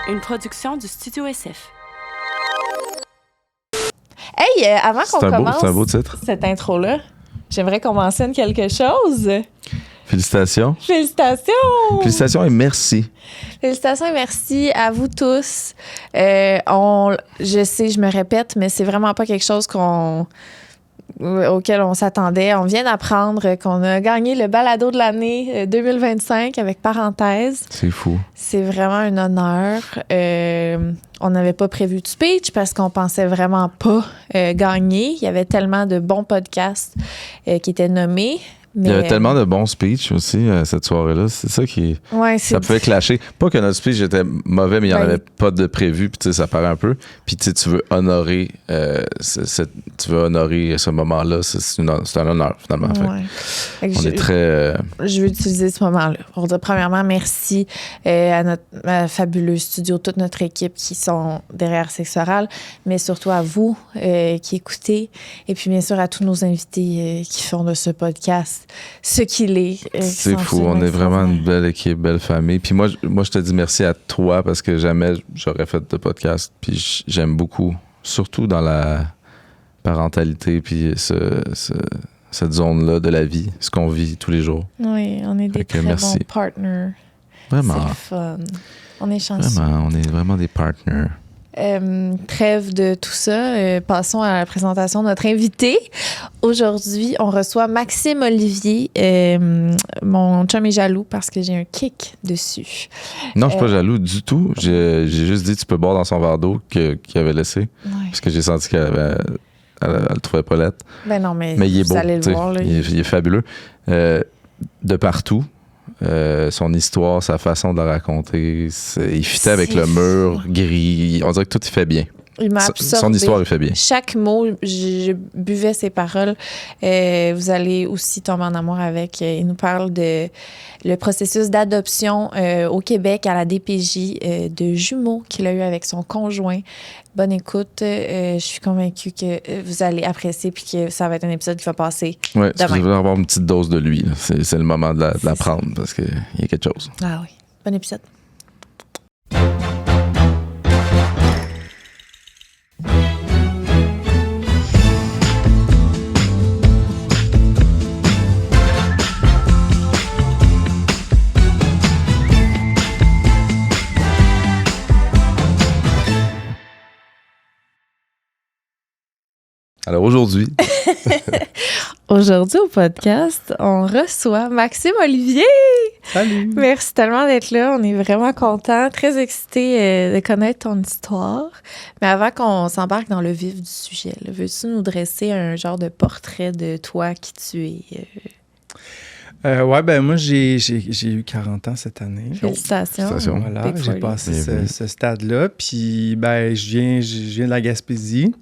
Une production du Studio SF. Hey, avant qu'on commence c'est un beau titre. Cette intro-là, j'aimerais qu'on mentionne quelque chose. Félicitations. Félicitations! Félicitations et merci. Félicitations et merci à vous tous. Je sais, je me répète, mais c'est vraiment pas quelque chose auquel on s'attendait. On vient d'apprendre qu'on a gagné le balado de l'année 2025 avec parenthèse. C'est fou. C'est vraiment un honneur. On n'avait pas prévu de speech parce qu'on pensait vraiment pas gagner. Il y avait tellement de bons podcasts qui étaient nommés. Mais, il y avait tellement de bons speeches aussi cette soirée-là. C'est ça qui... Ouais, ça pouvait clasher. Pas que notre speech était mauvais, mais il n'y en avait pas de prévu. Puis ça paraît un peu. Puis tu veux honorer ce moment-là. C'est un honneur, finalement. Ouais. On est très... Je veux utiliser ce moment-là pour dire, premièrement, merci à notre fabuleux studio, toute notre équipe qui sont derrière Sexe Oral, mais surtout à vous qui écoutez. Et puis, bien sûr, à tous nos invités qui font de ce podcast ce qu'il est. C'est fou. On est vraiment une belle équipe, belle famille. Puis moi, je te dis merci à toi parce que jamais j'aurais fait de podcast. Puis j'aime beaucoup, surtout dans la parentalité, puis cette zone-là de la vie, ce qu'on vit tous les jours. Oui, on est des très bons partners. Vraiment. C'est le fun. On est chanceux. Vraiment, on est vraiment des partners. Trêve de tout ça, passons à la présentation de notre invité. Aujourd'hui, on reçoit Maxime Olivier. Mon chum est jaloux parce que j'ai un kick dessus. Non, je suis pas jaloux du tout. J'ai juste dit tu peux boire dans son verre d'eau qu'il avait laissé. Ouais. Parce que j'ai senti qu'elle le trouvait pas lettre. Ben non, mais il est vous beau. Allez le voir, là, il est fabuleux. De partout. Son histoire, sa façon de la raconter, il fitait avec le mur gris. On dirait que tout il fait bien. Il m'a absorbé. Son histoire, il fait bien. Chaque mot, je buvais ses paroles. Vous allez aussi tomber en amour avec. Il nous parle de le processus d'adoption au Québec à la DPJ de jumeaux qu'il a eu avec son conjoint. Bonne écoute. Je suis convaincue que vous allez apprécier puis que ça va être un épisode qui va passer demain. Oui, vous allez avoir une petite dose de lui. C'est le moment de la prendre parce qu'il y a quelque chose. Ah oui. Bon épisode. Alors aujourd'hui au podcast, on reçoit Maxime Olivier. Salut! Merci tellement d'être là. On est vraiment contents, très excités de connaître ton histoire. Mais avant qu'on s'embarque dans le vif du sujet, veux-tu nous dresser un genre de portrait de toi, qui tu es? Ouais, ben moi, j'ai eu 40 ans cette année. Félicitations. Voilà, j'ai passé ce stade-là. Puis, ben, je viens de la Gaspésie.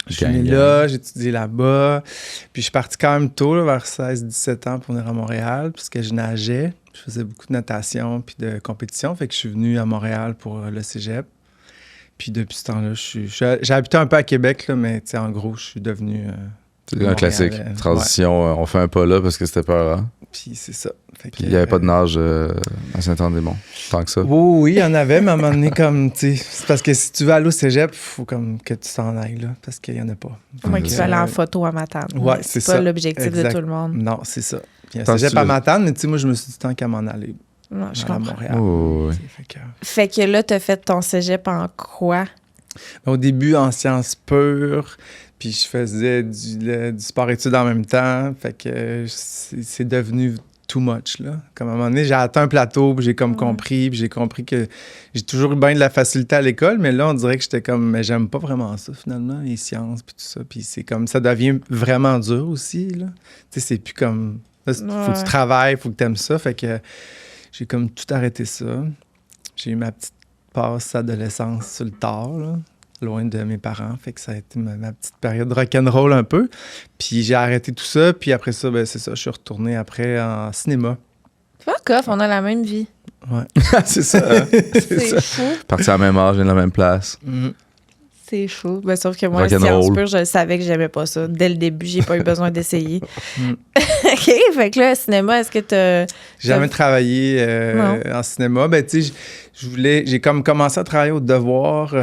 Je suis né là, j'ai étudié là-bas. Puis je suis parti quand même tôt, là, vers 16-17 ans pour venir à Montréal, puisque je nageais. Je faisais beaucoup de natation puis de compétition. Fait que je suis venu à Montréal pour le cégep. Puis depuis ce temps-là, j'ai habité un peu à Québec, là, mais en gros, je suis devenu... c'est un classique. Transition, on fait un pas là parce que c'était peur. Hein? Puis c'est ça. Puis il n'y avait pas de nage à Saint-Anne-des-Monts, tant que ça. Oui, il y en avait, mais à un moment donné, comme, tu sais, c'est parce que si tu veux aller au cégep, il faut comme que tu t'en ailles, là, parce qu'il n'y en a pas. Moi qui veux aller en photo à Matane. Ouais, c'est ça. C'est pas l'objectif de tout le monde. Non, c'est ça. Il y a un cégep à Matane, mais tu sais, moi, je me suis dit tant qu'à m'en aller. Non, je comprends. À Montréal. Oh, oui. Fait que là, tu as fait ton cégep en quoi? Au début, en sciences pures. Puis je faisais du sport-études en même temps. Fait que c'est devenu too much, là. Comme à un moment donné, j'ai atteint un plateau, puis j'ai comme compris, puis j'ai compris que j'ai toujours eu bien de la facilité à l'école, mais là, on dirait que j'étais comme, mais j'aime pas vraiment ça, finalement, les sciences, puis tout ça. Puis c'est comme, ça devient vraiment dur aussi, là. Tu sais, c'est plus comme, là, faut que tu travailles, faut que tu aimes ça. Fait que j'ai comme tout arrêté ça. J'ai eu ma petite passe adolescence sur le tard, là, loin de mes parents. Fait que ça a été ma petite période rock'n'roll un peu. Puis j'ai arrêté tout ça. Puis après ça, ben c'est ça, je suis retourné après en cinéma. Fuck off, on a la même vie. Ouais. C'est ça. Hein? C'est fou. Parti à la même âge, à la même place. C'est chaud. Ben, sauf que moi, Rock'n'roll. sciences pures, je savais que j'aimais pas ça. Dès le début, j'ai pas eu besoin d'essayer. OK, fait que là, cinéma, est-ce que J'ai jamais travaillé en cinéma. Ben, tu sais, j'ai comme commencé à travailler au Devoir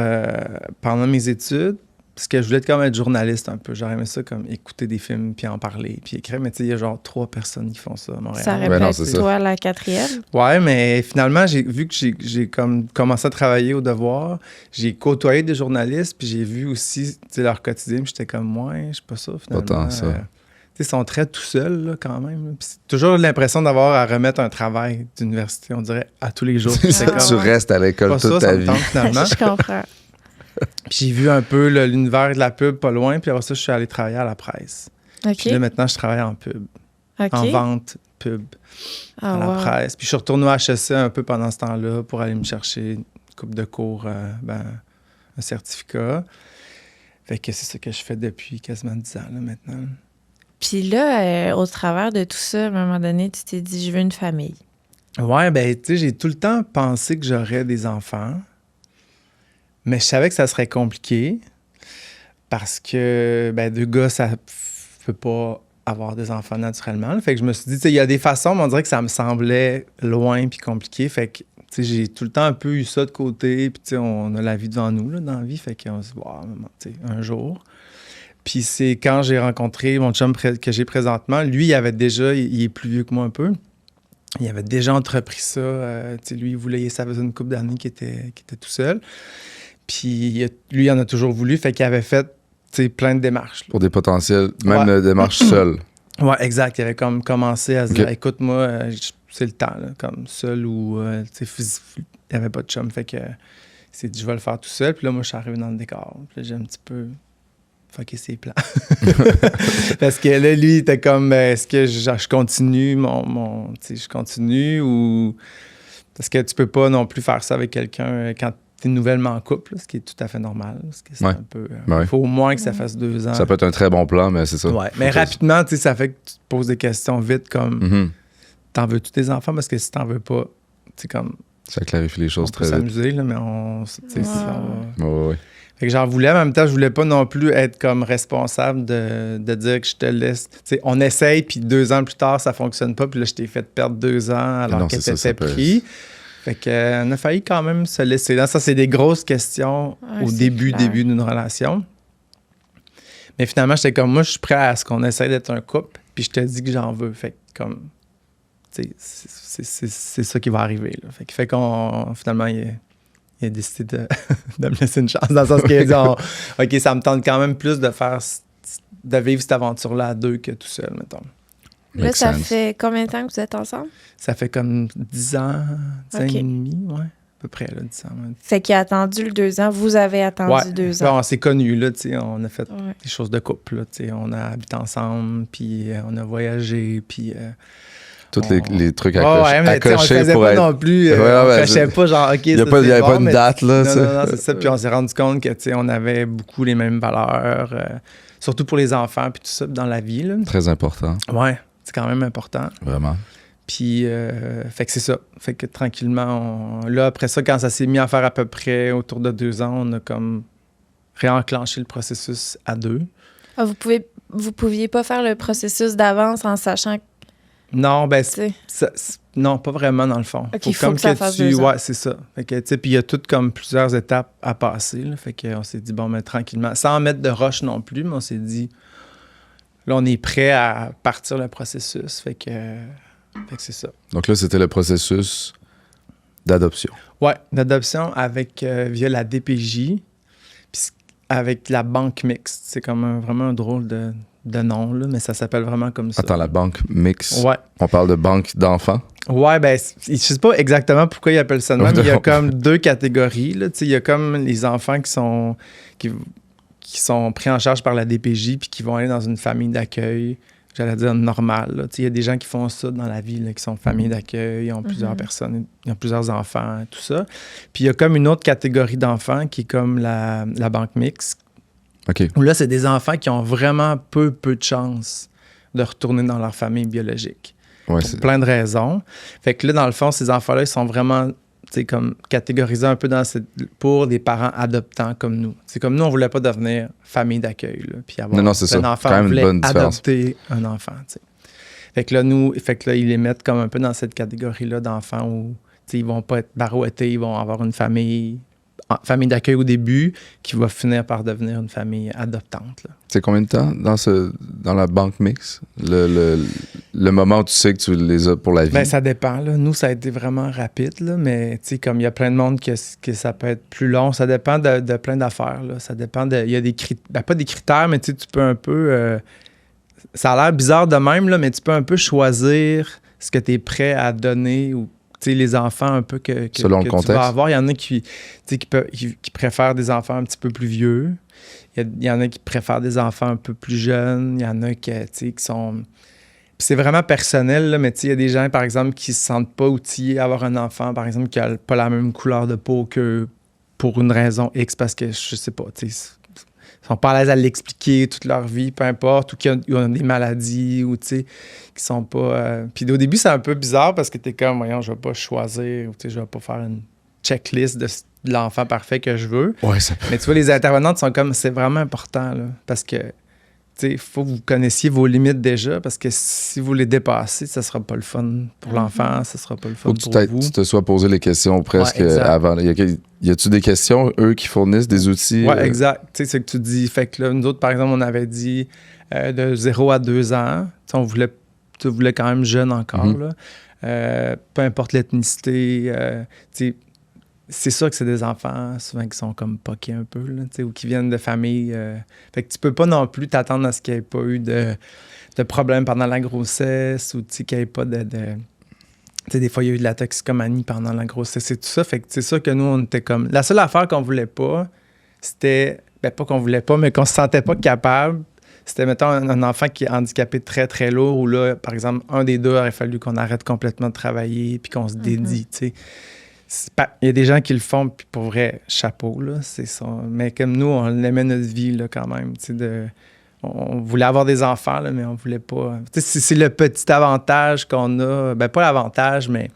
pendant mes études. Parce que je voulais comme être journaliste un peu. J'aurais aimé ça comme écouter des films, puis en parler, puis écrire. Mais tu sais, il y a genre 3 personnes qui font ça à Montréal. Ça aurait pu être toi la 4e? Ouais, mais finalement, vu que j'ai comme commencé à travailler au Devoir, j'ai côtoyé des journalistes, puis j'ai vu aussi leur quotidien, puis j'étais comme, ouais, je suis pas ça, finalement. Pas tant ça. Ils sont très tout seuls, là, quand même. Là. Puis c'est toujours l'impression d'avoir à remettre un travail d'université, on dirait, à tous les jours. Tu restes à l'école toute ta vie. Finalement. Je comprends. Puis j'ai vu un peu l'univers de la pub pas loin, puis après ça, je suis allé travailler à la presse. OK. Puis là, maintenant, je travaille en pub, en vente pub à la presse. Puis je suis retourné au HEC un peu pendant ce temps-là pour aller me chercher une couple de cours, un certificat. Fait que c'est ça que je fais depuis quasiment 10 ans, là, maintenant. Puis là, au travers de tout ça, à un moment donné, tu t'es dit, je veux une famille. Ouais, ben, tu sais, j'ai tout le temps pensé que j'aurais des enfants. Mais je savais que ça serait compliqué parce que, ben, 2 gars, ça peut pas avoir des enfants naturellement. Fait que je me suis dit, tu sais, il y a des façons, mais on dirait que ça me semblait loin puis compliqué. Fait que, tu sais, j'ai tout le temps un peu eu ça de côté. Puis, tu sais, on a la vie devant nous, là, dans la vie. Fait qu'on se dit, wow, tu sais, un jour. Puis c'est quand j'ai rencontré mon chum que j'ai présentement. Lui, il est plus vieux que moi un peu. Il avait déjà entrepris ça. Tu sais, lui, ça faisait une couple d'années qu'il était tout seul. Puis lui, il en a toujours voulu, fait qu'il avait fait plein de démarches. Là. Pour des potentiels, même de démarches seules. Ouais, exact. Il avait comme commencé à se dire, écoute, moi, c'est le temps, là, comme seul ou, il n'y avait pas de chum, fait que c'est dit, je vais le faire tout seul. Puis là, moi, je suis arrivé dans le décor. Puis là, j'ai un petit peu fucké ses plans. Parce que là, lui, il était comme, est-ce que je continue je continue ou... Parce que tu peux pas non plus faire ça avec quelqu'un quand t'es nouvellement en couple, là, ce qui est tout à fait normal. Parce que c'est un peu... Il faut au moins que ça fasse 2 ans. Ça peut être un très bon plan, mais c'est ça. Ouais, mais rapidement, tu sais, ça fait que tu te poses des questions vite comme t'en veux-tu tes enfants? Parce que si t'en veux pas, tu sais, comme... Ça clarifie les choses très vite. On peut s'amuser, là, mais on... Tu sais, ça va... Ouais. Fait que j'en voulais, en même temps, je voulais pas non plus être comme responsable de dire que je te laisse... Tu sais, on essaye, puis 2 ans plus tard, ça fonctionne pas, puis là, je t'ai fait perdre 2 ans alors que t'étais pris. Fait qu'on a failli quand même se laisser là. Ça, c'est des grosses questions au début d'une relation. Mais finalement, j'étais comme, moi, je suis prêt à ce qu'on essaie d'être un couple, puis je te dis que j'en veux. Fait que comme, tu sais, c'est ça qui va arriver. Là. Fait qu'on, finalement, il a décidé de me laisser une chance, dans le sens qu'il a dit, OK, ça me tente quand même plus de vivre cette aventure-là à 2 que tout seul, mettons. Là, ça fait combien de temps que vous êtes ensemble? Ça fait comme 10 ans, 10 ans et demi, ouais. À peu près, là, 10 ans. Ouais. Fait qu'il a attendu le 2 ans. Vous avez attendu 2 ans. Bon, on s'est connus, là, tu sais. On a fait des choses de couple, là, tu sais. On a habité ensemble, puis on a voyagé, puis... Tous les trucs à cocher on le faisait pour pas être... non plus. On cochait pas, genre, OK, il n'y avait pas une date, là. Non, c'est ça. Puis on s'est rendu compte que, tu sais, on avait beaucoup les mêmes valeurs, surtout pour les enfants, puis tout ça, dans la vie, là. Très important. Ouais. C'est quand même important. Vraiment. Puis, fait que c'est ça. Fait que tranquillement, là, après ça, quand ça s'est mis à faire à peu près autour de 2 ans, on a comme réenclenché le processus à 2. Ah, vous pouviez pas faire le processus d'avance en sachant que... Non, ben, non, pas vraiment, dans le fond. OK, faut que ça fasse 2 ans. Ouais, c'est ça. Fait que, tu sais, puis il y a toutes comme plusieurs étapes à passer, là. Fait qu'on s'est dit, bon, mais tranquillement, sans mettre de rush non plus, mais on s'est dit... Là, on est prêt à partir le processus. Fait que c'est ça. Donc là, c'était le processus d'adoption. Oui, d'adoption avec via la DPJ, puis avec la banque mixte. C'est comme vraiment un drôle de nom, là, mais ça s'appelle vraiment comme ça. Attends, la banque mixte? Ouais. On parle de banque d'enfants? Ouais, ben, je sais pas exactement pourquoi ils appellent ça de même, mais il y a comme 2 catégories. Là. Il y a comme les enfants qui sont pris en charge par la DPJ puis qui vont aller dans une famille d'accueil, j'allais dire normale. Il y a des gens qui font ça dans la vie, là, qui sont famille d'accueil, ils ont plusieurs personnes, ils ont plusieurs enfants, tout ça. Puis il y a comme une autre catégorie d'enfants qui est comme la banque mixte. OK. Où là, c'est des enfants qui ont vraiment peu de chance de retourner dans leur famille biologique. Ouais, pour plein de raisons. Fait que là, dans le fond, ces enfants-là, ils sont vraiment comme catégorisé un peu pour des parents adoptants comme nous. C'est comme nous, on voulait pas devenir famille d'accueil, là, puis avoir Non, c'est ça. un enfant, Quand même on voulait une bonne différence. adopter un enfant, t'sais. Fait que là, ils les mettent comme un peu dans cette catégorie-là d'enfants où, ils vont pas être barouettés, ils vont avoir une famille d'accueil au début qui va finir par devenir une famille adoptante, là. C'est combien de temps dans la banque mix? Le moment où tu sais que tu les as pour la vie? Ben, ça dépend, là. Nous, ça a été vraiment rapide, là, mais comme il y a plein de monde que ça peut être plus long, ça dépend de plein d'affaires, là. Ça dépend il y a des critères, pas des critères, mais tu peux un peu... ça a l'air bizarre de même, là, mais tu peux un peu choisir ce que tu es prêt à donner ou les enfants un peu que selon le tu contexte. vas avoir. Il y en a qui préfèrent des enfants un petit peu plus vieux. Il y en a qui préfèrent des enfants un peu plus jeunes. Il y en a qui sont... Puis c'est vraiment personnel, là, mais il y a des gens, par exemple, qui se sentent pas outillés à avoir un enfant, par exemple, qui n'a pas la même couleur de peau que pour une raison X, parce que, je sais pas, ils sont pas à l'aise à l'expliquer toute leur vie, peu importe, ou qu'ils ont des maladies, ou qui sont pas... Puis au début, c'est un peu bizarre parce que t'es comme, voyons, je vais pas choisir, ou je vais pas faire une checklist de l'enfant parfait que je veux. Ouais, ça peut. Mais tu vois, les intervenantes sont comme, c'est vraiment important, là, parce que, il faut que vous connaissiez vos limites déjà, parce que si vous les dépassez, ça sera pas le fun pour l'enfant, ça sera pas le fun pour vous. Tu te sois posé les questions presque exact. avant. Y a-tu des questions, eux, qui fournissent des outils? Oui, exact. Tu sais, c'est ce que tu dis. Fait que là, nous autres, par exemple, on avait dit de 0 à 2 ans. Tu sais, on voulait quand même jeune encore, là. Peu importe l'ethnicité. Tu sais, c'est sûr que c'est des enfants, souvent, qui sont comme poqués un peu, là, tu sais, ou qui viennent de familles. Fait que tu peux pas non plus t'attendre à ce qu'il n'y ait pas eu de problème pendant la grossesse ou, tu sais, qu'il n'y ait pas de tu sais, des fois, il y a eu de la toxicomanie pendant la grossesse et tout ça. Fait que c'est sûr que nous, on était comme... La seule affaire qu'on voulait pas, c'était... Ben, pas qu'on voulait pas, mais qu'on se sentait pas capable. C'était, mettons, un enfant qui est handicapé très, très lourd, où là, par exemple, un des deux aurait fallu qu'on arrête complètement de travailler puis qu'on se dédie, tu sais. Il y a des gens qui le font, puis pour vrai, chapeau, là, c'est ça. Mais comme nous, on aimait notre vie, là, quand même, tu sais, on voulait avoir des enfants, là, mais on voulait pas... Tu sais, c'est le petit avantage qu'on a. Ben, pas l'avantage, mais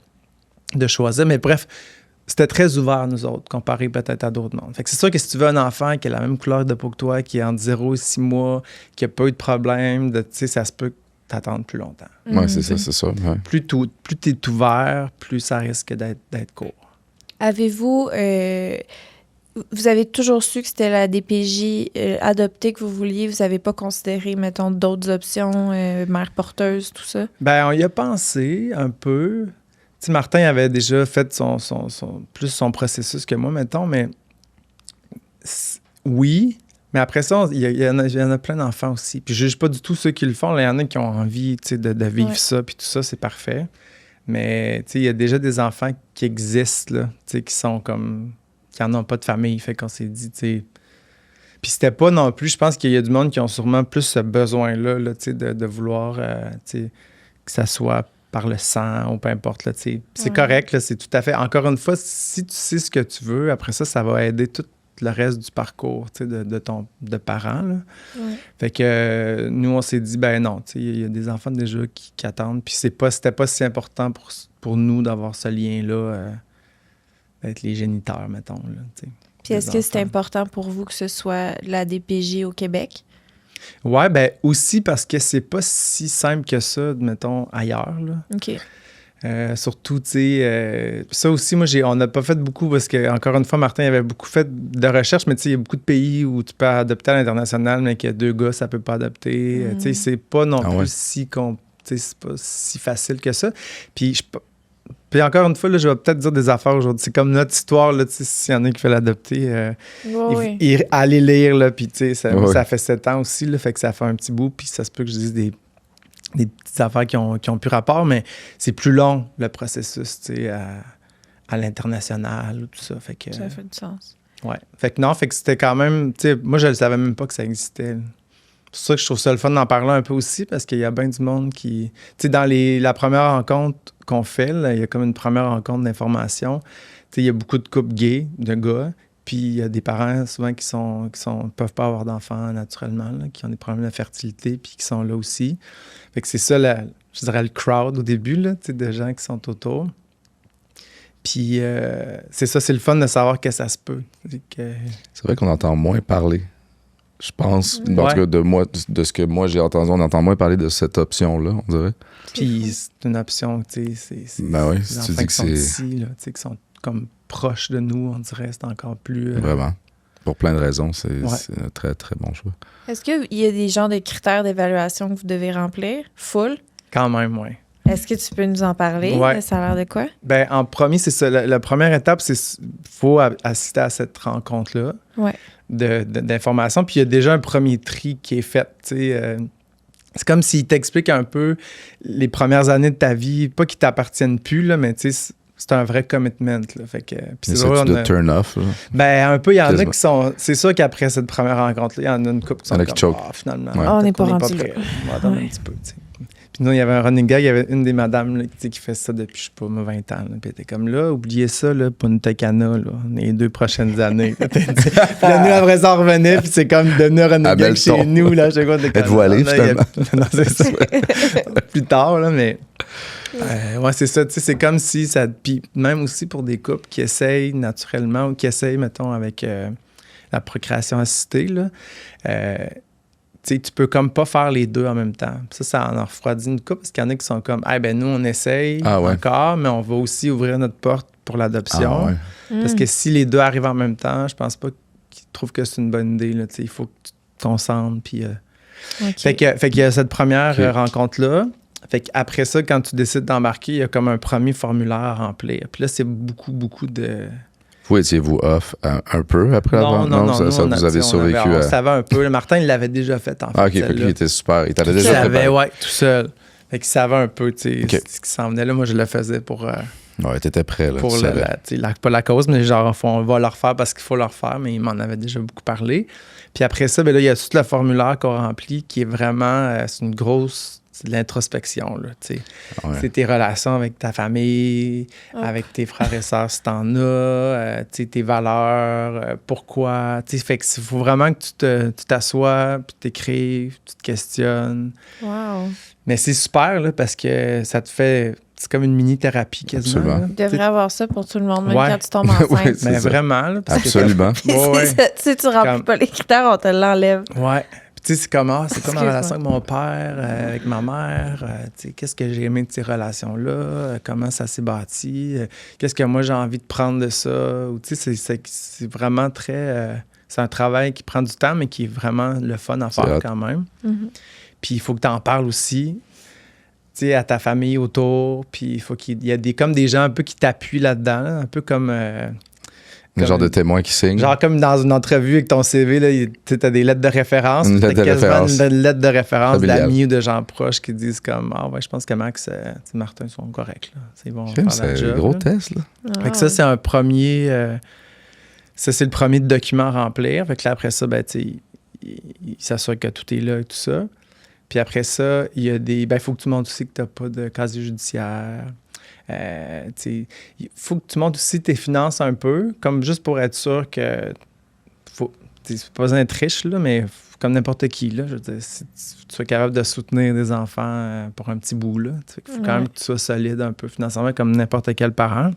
de choisir. Mais bref, c'était très ouvert, nous autres, comparé peut-être à d'autres mondes. Fait que c'est sûr que si tu veux un enfant qui a la même couleur de peau que toi, qui est entre 0 et 6 mois, qui n'a pas eu de problème, tu sais, ça se peut t'attendre plus longtemps. Oui, c'est ça, c'est ça. Ouais. Plus tu es ouvert, plus ça risque d'être court. Avez-vous... vous avez toujours su que c'était la DPJ adoptée que vous vouliez? Vous n'avez pas considéré, mettons, d'autres options, mère porteuse, tout ça? Ben, on y a pensé un peu. Tu sais, Martin avait déjà fait plus son processus que moi, mettons, mais oui. Mais après ça, il y en a plein d'enfants aussi. Puis je juge pas du tout ceux qui le font. Il y en a qui ont envie, tu sais, de vivre ça, puis tout ça, c'est parfait. Mais, tu sais, il y a déjà des enfants qui existent, là, tu sais, qui sont comme... qui n'en ont pas de famille. Fait qu'on s'est dit, tu sais... Puis c'était pas non plus... Je pense qu'il y a du monde qui ont sûrement plus ce besoin-là, là, tu sais, de vouloir, tu sais, que ça soit par le sang ou peu importe, là, tu sais. C'est correct, là, c'est tout à fait... Encore une fois, si tu sais ce que tu veux, après ça, ça va aider tout le reste du parcours, tu sais, de parents, là. Ouais. Fait que nous, on s'est dit, ben non, tu sais, il y a des enfants déjà qui attendent, puis c'était pas si important pour nous d'avoir ce lien-là, d'être les géniteurs, mettons, là, tu sais. Puis est-ce que c'est important pour vous que ce soit la DPJ au Québec? Ouais, ben aussi parce que c'est pas si simple que ça, mettons, ailleurs, là. OK. Surtout, tu sais, ça aussi, moi, on n'a pas fait beaucoup parce que, encore une fois, Martin avait beaucoup fait de recherche, mais tu sais, il y a beaucoup de pays où tu peux adopter à l'international, mais qu'il y a 2 gars, ça peut pas adopter. Tu sais, c'est pas non plus c'est pas si facile que ça. Puis encore une fois, là, je vais peut-être dire des affaires aujourd'hui. C'est comme notre histoire, là, tu sais, s'il y en a qui veulent l'adopter, allez lire, là, puis tu sais, ça fait 7 ans aussi, là, fait que ça fait un petit bout, puis ça se peut que je dise des petites affaires qui ont plus rapport, mais c'est plus long, le processus, tu sais, à l'international, tout ça. Fait que, ça fait du sens. Ouais. Fait que non, fait que c'était quand même, tu sais, moi, je ne savais même pas que ça existait. C'est pour ça que je trouve ça le fun d'en parler un peu aussi, parce qu'il y a bien du monde qui... Tu sais, dans la première rencontre qu'on fait, là, il y a comme une première rencontre d'information. Tu sais, il y a beaucoup de couples gays, de gars, puis il y a des parents souvent qui peuvent pas avoir d'enfants naturellement, là, qui ont des problèmes de fertilité, puis qui sont là aussi. Fait que c'est ça, je dirais, le crowd au début, là, tu sais, de gens qui sont autour. Puis c'est ça, c'est le fun de savoir que ça se peut. C'est vrai qu'on entend moins parler. Je pense, en tout cas de ce que moi j'ai entendu, on entend moins parler de cette option-là, on dirait. Puis c'est une option, tu sais, c'est ben oui, les si tu enfants dis que qui sont c'est... ici, là, tu sais, qui sont comme proches de nous, on dirait, c'est encore plus... Vraiment. Pour plein de raisons, c'est un très, très bon choix. Est-ce qu'il y a des genres de critères d'évaluation que vous devez remplir? Full? Quand même, oui. Est-ce que tu peux nous en parler? Ouais. Ça a l'air de quoi? Ben, en premier, c'est ça. La première étape, c'est qu'il faut assister à cette rencontre-là Ouais. d'informations. Puis il y a déjà un premier tri qui est fait. C'est comme s'il t'explique un peu les premières années de ta vie, pas qu'ils t'appartiennent plus, là, mais c'est un vrai commitment. Là. Fait que, mais c'est de turn off. Là. Ben, un peu, il y en a qui sont... C'est sûr qu'après cette première rencontre-là, il y en a une couple qui sont comme, finalement, on n'est pas rendu là. On va attendre un petit peu, t'sais. Puis nous, il y avait un running gag, il y avait une des madames là, qui fait ça depuis, je sais pas, 20 ans. Là, puis elle était comme là, oubliez ça, là, Punta Cana, là, les 2 prochaines années. Puis là, nous, après ça, on revenait, puis c'est comme devenu un running gag chez nous. Là, je sais quoi, êtes-vous allé, finalement? Non, c'est ça. Plus tard, là, mais... ouais, c'est ça, tu sais, c'est comme si ça... Puis même aussi pour des couples qui essayent naturellement ou qui essayent, mettons, avec la procréation assistée, là... tu peux comme pas faire les deux en même temps. Ça en refroidit une couple parce qu'il y en a qui sont comme nous, on essaye encore, mais on va aussi ouvrir notre porte pour l'adoption. Parce que si les deux arrivent en même temps, je pense pas qu'ils trouvent que c'est une bonne idée. Là, il faut que tu te concentres. Puis, fait qu'il y a cette première rencontre-là. Fait qu'après ça, quand tu décides d'embarquer, il y a comme un premier formulaire à remplir. Puis là, c'est beaucoup, beaucoup de... Vous étiez-vous off un peu après la vente? Non, ça vous avez survécu on savait un peu. Martin, il l'avait déjà fait, en fait. Ah, OK, fait qu'il était super. Il t'avait déjà préparé. Oui, tout seul. Fait qu'il savait un peu, tu sais, ce qui s'en venait là. Moi, je le faisais pour... ouais, t'étais prêt, là. Pour pas la cause, mais genre, on va le refaire parce qu'il faut le refaire, mais il m'en avait déjà beaucoup parlé. Puis après ça, ben là, il y a tout le formulaire qu'on remplit qui est vraiment... c'est une grosse... C'est de l'introspection, là, tu sais. C'est tes relations avec ta famille, avec tes frères et sœurs, si t'en as, tu sais, tes valeurs, pourquoi, tu sais. Fait que faut vraiment que tu t'assoies, puis t'écrives, tu te questionnes. Wow. Mais c'est super, là, parce que ça te fait... C'est comme une mini-thérapie, quasiment. Là. Tu devrais avoir ça pour tout le monde, même quand tu tombes enceinte. Mais vraiment, là. Parce absolument. Si tu remplis pas les critères, on te l'enlève. Ouais. Tu sais, c'est comme ma relation avec mon père, avec ma mère. Tu sais, qu'est-ce que j'ai aimé de ces relations-là? Comment ça s'est bâti? Qu'est-ce que moi, j'ai envie de prendre de ça? Tu sais, c'est vraiment très... c'est un travail qui prend du temps, mais qui est vraiment le fun à faire quand même. Mm-hmm. Puis il faut que tu en parles aussi, tu sais, à ta famille autour. Puis il faut qu'il y ait comme des gens un peu qui t'appuient là-dedans, là, un peu comme... Un genre de témoin qui signe. Genre comme dans une entrevue avec ton CV, tu as des lettres de référence. Une lettre de référence d'amis ou de gens proches qui disent comme je pense que Max et Martin sont corrects. Là. C'est bon. C'est un gros test. Là. Fait que ça, c'est un premier... ça, c'est le premier document à remplir. Fait que là, après ça, il s'assure que tout est là et tout ça. Puis après ça, il y a des... il faut que tu montres aussi que tu n'as pas de casier judiciaire. Il faut que tu montes aussi tes finances un peu, comme juste pour être sûr que c'est pas besoin d'être riche, là, mais comme n'importe qui, là, je veux dire, si tu sois capable de soutenir des enfants pour un petit bout, là, il faut quand même que tu sois solide un peu financièrement comme n'importe quel parent.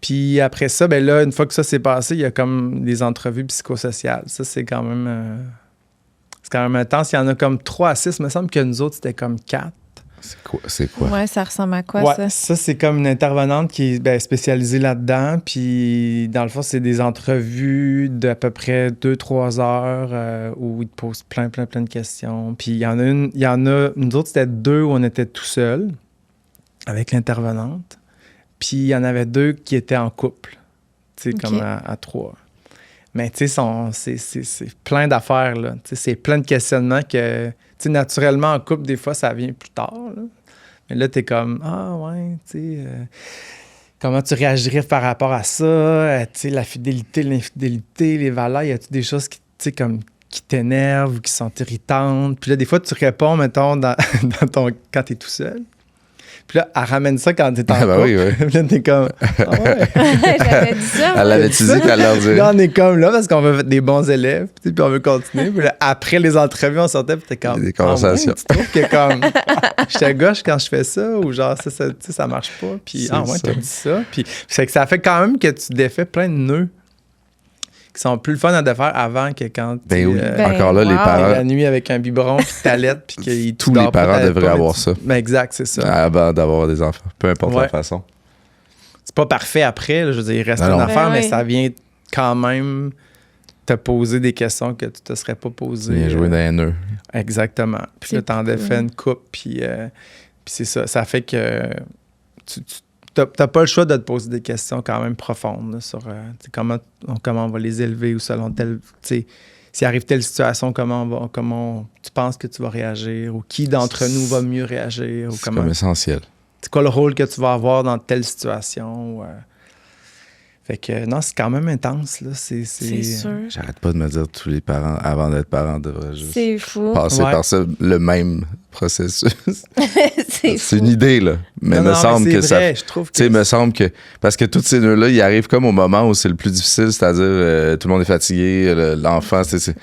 Puis après ça, là, une fois que ça s'est passé, il y a comme des entrevues psychosociales. Ça, c'est quand même intense. Il y en a comme 3 à 6. Il me semble que nous autres, c'était comme 4. C'est quoi? Ouais, ça ressemble à quoi, ça? Ça, c'est comme une intervenante qui est spécialisée là-dedans. Puis, dans le fond, c'est des entrevues d'à peu près 2-3 heures où ils te posent plein de questions. Puis, il y en a, nous autres, c'était 2 où on était tout seuls avec l'intervenante. Puis, il y en avait 2 qui étaient en couple, tu sais, comme à 3. Mais, tu sais, c'est plein d'affaires, là. Tu sais, c'est plein de questionnements que... Tu sais, naturellement, en couple, des fois, ça vient plus tard, là. Mais là, t'es comme, tu sais, comment tu réagirais par rapport à ça? Tu sais, la fidélité, l'infidélité, les valeurs, y a-tu des choses qui, tu sais, comme, qui t'énervent ou qui sont irritantes? Puis là, des fois, tu réponds, mettons, quand t'es tout seul. Puis là, elle ramène ça quand t'es en couple. Oui, oui. Puis là, t'es comme, ah ouais. J'avais dit ça. Elle l'avait-tu dit qu'elle leur dirait? Là, on est comme là parce qu'on veut être des bons élèves, puis on veut continuer. Puis là, après les entrevues, on sortait, puis t'es comme. Des conversations. Ah ouais, tu trouves que comme. J'étais gauche quand je fais ça, ou genre, ça marche pas. Puis, C'est ah ouais, ça. t'as dit ça. Puis, c'est que ça fait quand même que tu défais plein de nœuds qui sont plus le fun à défaire avant que quand tu Ben oui. Ben, Encore là, les wow. parents, la nuit avec un biberon, puis t'allaites, puis que tous les parents devraient avoir ça. Ben exact, c'est ça. avant d'avoir des enfants, peu importe Ouais. la façon. C'est pas parfait après, là, je veux dire, il reste Non, une non. affaire, Ben mais oui. ça vient quand même te poser des questions que tu te serais pas posées. Bien joué dans les nœuds. Exactement. Puis C'est là, t'en cool. défais une coupe, puis c'est ça. Ça fait que tu t'as pas le choix de te poser des questions quand même profondes là, sur comment on va les élever ou selon tel... S'il arrive telle situation, comment tu penses que tu vas réagir ou qui d'entre nous va mieux réagir ou C'est comment... comme essentiel. C'est quoi le rôle que tu vas avoir dans telle situation? Fait que non, c'est quand même intense. Là. C'est sûr. J'arrête pas de me dire que tous les parents, avant d'être parents, devraient juste C'est fou. passer Ouais. par ça, le même processus. C'est C'est fou. une idée, là. Mais Non, me semble c'est que ça. vrai, je trouve Tu sais, que... me semble que. Parce que tous ces nœuds-là, ils arrivent comme au moment où c'est le plus difficile, c'est-à-dire tout le monde est fatigué, l'enfant, c'est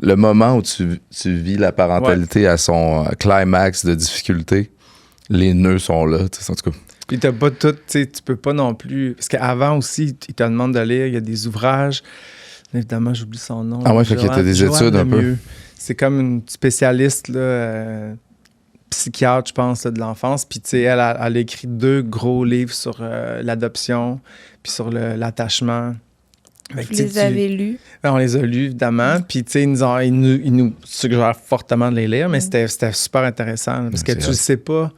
le moment où tu vis la parentalité à son climax de difficulté, les nœuds sont là. En tout cas, Puis t'as pas tout, tu sais, tu peux pas non plus... Parce qu'avant aussi, ils te demandent de lire, il y a des ouvrages. Évidemment, j'oublie son nom. Ah ouais, fait que t'as des études un peu. Lemieux. C'est comme une spécialiste, là, psychiatre, je pense, là, de l'enfance. Puis tu sais, elle a écrit 2 gros livres sur l'adoption, puis sur l'attachement. Fait que, Vous tu sais, les avez lus. on les a lus, évidemment. Puis, tu sais, ils nous suggèrent fortement de les lire, mais c'était super intéressant. Parce que c'est tu vrai. le sais pas,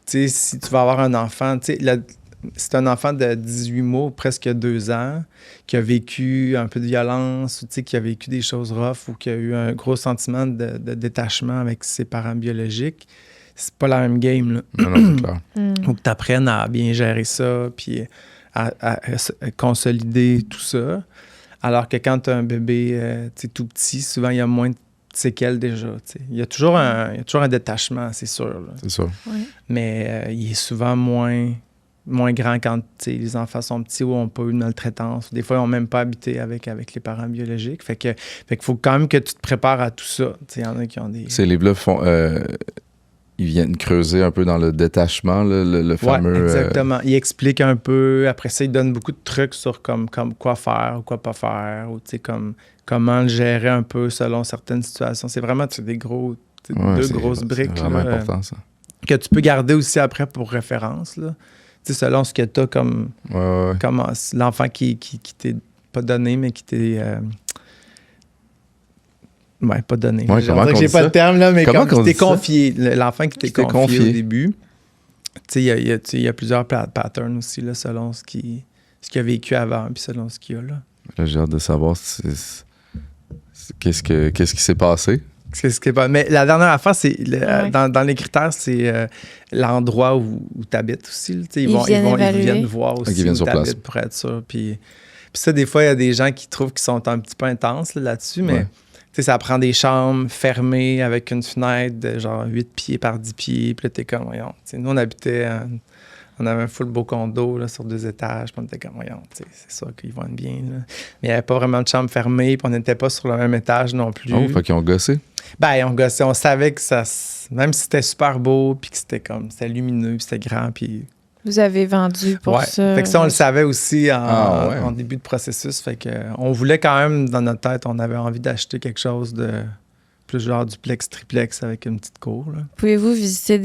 tu sais, si tu vas avoir un enfant, tu sais, c'est un enfant de 18 mois, presque 2 ans, qui a vécu un peu de violence, ou tu sais, qui a vécu des choses rough, ou qui a eu un gros sentiment de détachement avec ses parents biologiques. C'est pas la même game, là. non, c'est clair. Faut que tu apprennes à bien gérer ça, puis à consolider tout ça. Alors que quand tu as un bébé tout petit, souvent, il y a moins de séquelles déjà. T'sais. Il y a toujours un détachement, c'est sûr. Là. C'est ça. Mais il est souvent moins grand quand les enfants sont petits ou n'ont pas eu de maltraitance. Des fois, ils n'ont même pas habité avec les parents biologiques. Fait qu'il faut quand même que tu te prépares à tout ça. Il y en a qui ont des... Ces livres-là ils viennent creuser un peu dans le détachement, là, le fameux... Ouais, exactement. Il explique un peu. Après ça, il donne beaucoup de trucs sur comme quoi faire ou quoi pas faire, ou comment le gérer un peu selon certaines situations. C'est vraiment des gros, deux grosses briques. C'est vraiment là, important, ça. que tu peux garder aussi après pour référence. Là. Selon ce que tu as comme, Ouais. comme l'enfant qui t'est pas donné, mais qui t'est... Ouais, pas donné. Ouais, comment qu'on j'ai dit pas ça? le terme, là, mais Comment comme qu'on qui t'est dit ça? confié. L'enfant qui t'est Qui t'est confié confié. au début. Il y a plusieurs patterns aussi, là, selon ce qu'il a vécu avant, puis selon ce qu'il y a là. Là, j'ai hâte de savoir qu'est-ce qui s'est passé. Mais la dernière affaire, c'est Ouais. dans les critères, c'est l'endroit où tu habites aussi. Là. Ils évaluer. viennent voir aussi Ils viennent où sur tu place. habites pour être sûr. Puis ça, des fois, il y a des gens qui trouvent qu'ils sont un petit peu intenses là-dessus, mais Ouais. ça prend des chambres fermées avec une fenêtre de genre 8 pieds par 10 pieds. Puis là, t'es comme, voyons. Nous, on avait un full beau condo là, sur 2 étages. Puis on était comme, voyons, c'est sûr qu'ils vont être bien. Là. Mais il n'y avait pas vraiment de chambre fermée. Puis on n'était pas sur le même étage non plus. Oh, fait qu'ils ont gossé. Ben, on gossait. On savait que ça... Même si c'était super beau, puis que c'était lumineux, puis c'était grand, puis... Vous avez vendu pour ouais. ça. Fait que ça, on le savait aussi ouais. en début de processus. Fait que on voulait quand même, dans notre tête, on avait envie d'acheter quelque chose de plus genre duplex, triplex avec une petite cour. Là. Pouvez-vous visiter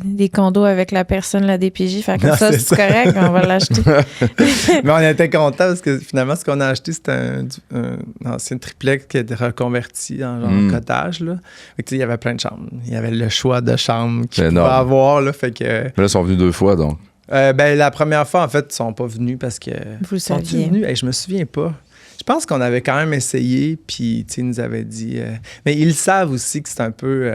des condos avec la personne, la DPJ? Fait comme Non, ça, c'est c'est correct, on va l'acheter. Mais on était contents parce que finalement, ce qu'on a acheté, c'était un ancien triplex qui a été reconverti en genre cottage. Là. Fait que, il y avait plein de chambres. Il y avait le choix de chambres qu'il pouvait énorme. avoir. Là, fait que... Mais là, ils sont venus 2 fois, donc. La première fois, en fait, ils sont pas venus parce que... Vous le Sont-ils saviez. venus? Hey, je me souviens pas. Je pense qu'on avait quand même essayé, puis ils nous avaient dit... Mais ils savent aussi que c'est un peu...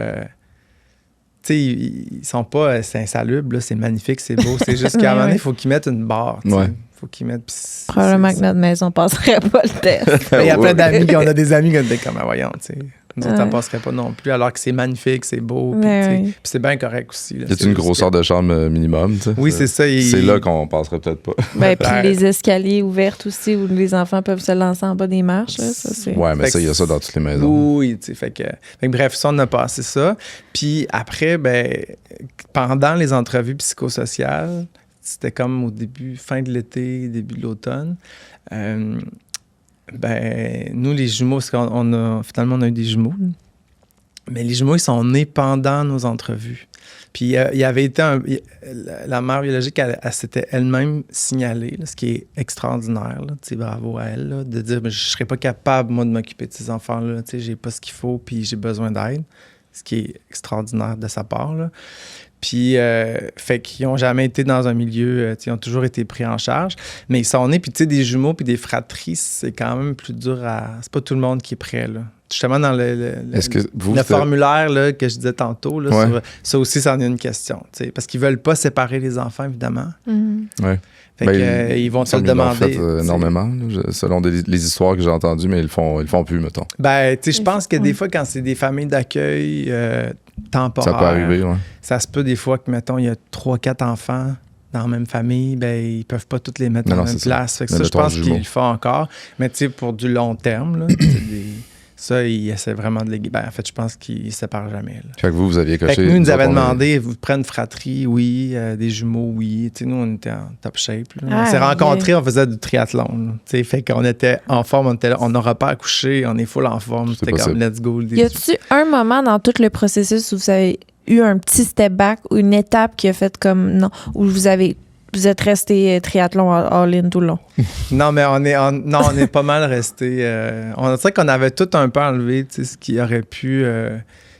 ils sont pas... c'est insalubre, là, c'est magnifique, c'est beau. C'est juste qu'à un moment donné, il faut qu'ils mettent une barre. Ouais. Faut qu'ils mettent... Probablement que notre maison passerait pas le test. Il y a plein d'amis, on a des amis qui étaient comme, voyons, tu sais. Nous autres, ça passerait pas non plus, alors que c'est magnifique, c'est beau, puis c'est bien correct aussi. C'est une grosseur de chambre minimum, tu sais. Oui, c'est ça. C'est là qu'on passerait peut-être pas. Puis les escaliers ouverts aussi, où les enfants peuvent se lancer en bas des marches. Là, ça, c'est... Ouais, mais ça, il y a ça dans toutes les maisons. Oui, tu sais, fait que bref, ça, on a passé ça. Puis après, pendant les entrevues psychosociales, c'était comme au début, fin de l'été, début de l'automne, nous, les jumeaux, parce finalement, on a eu des jumeaux. Mais les jumeaux, ils sont nés pendant nos entrevues. Puis il y avait été la mère biologique, elle s'était elle-même signalée, là, ce qui est extraordinaire. Là, bravo à elle, là, de dire je ne serais pas capable, moi, de m'occuper de ces enfants-là. J'ai pas ce qu'il faut, puis j'ai besoin d'aide. Ce qui est extraordinaire de sa part. Là. Puis, fait qu'ils n'ont jamais été dans un milieu, ils ont toujours été pris en charge. Mais ils sont nés, puis tu sais, des jumeaux puis des fratries, c'est quand même plus dur c'est pas tout le monde qui est prêt, là. Justement, dans le formulaire là, que je disais tantôt, là, ça aussi, c'en est une question. Parce qu'ils veulent pas séparer les enfants, évidemment. Ouais. Fait ils vont te le demander. Ils l'ont fait énormément, selon les histoires que j'ai entendues, mais ils le font plus, mettons. Je pense que des fois, quand c'est des familles d'accueil temporaires, ça peut arriver, ouais. Ça se peut des fois que, mettons, il y a 3-4 enfants dans la même famille, ils peuvent pas tous les mettre dans la même place. Fait que ça, je pense qu'ils le font encore. Mais pour du long terme, là, ça, ils essaient vraiment de les... en fait, je pense qu'ils ne se séparent jamais. Là. Fait que vous aviez coché... Fait que nous, ils nous avaient demandé, vous prenez une fratrie, oui, des jumeaux, oui. Nous, on était en top shape. On s'est rencontrés, on faisait du triathlon. Fait qu'on était en forme, on était là, on n'aura pas accouché, on est full en forme. C'était comme, let's go. Y a-tu un moment dans tout le processus où vous avez eu un petit step back ou une étape qui a fait comme... Non, où vous êtes resté triathlon all-in tout le long? Non, mais on est pas mal resté. On dirait qu'on avait tout un peu enlevé, ce qui aurait pu.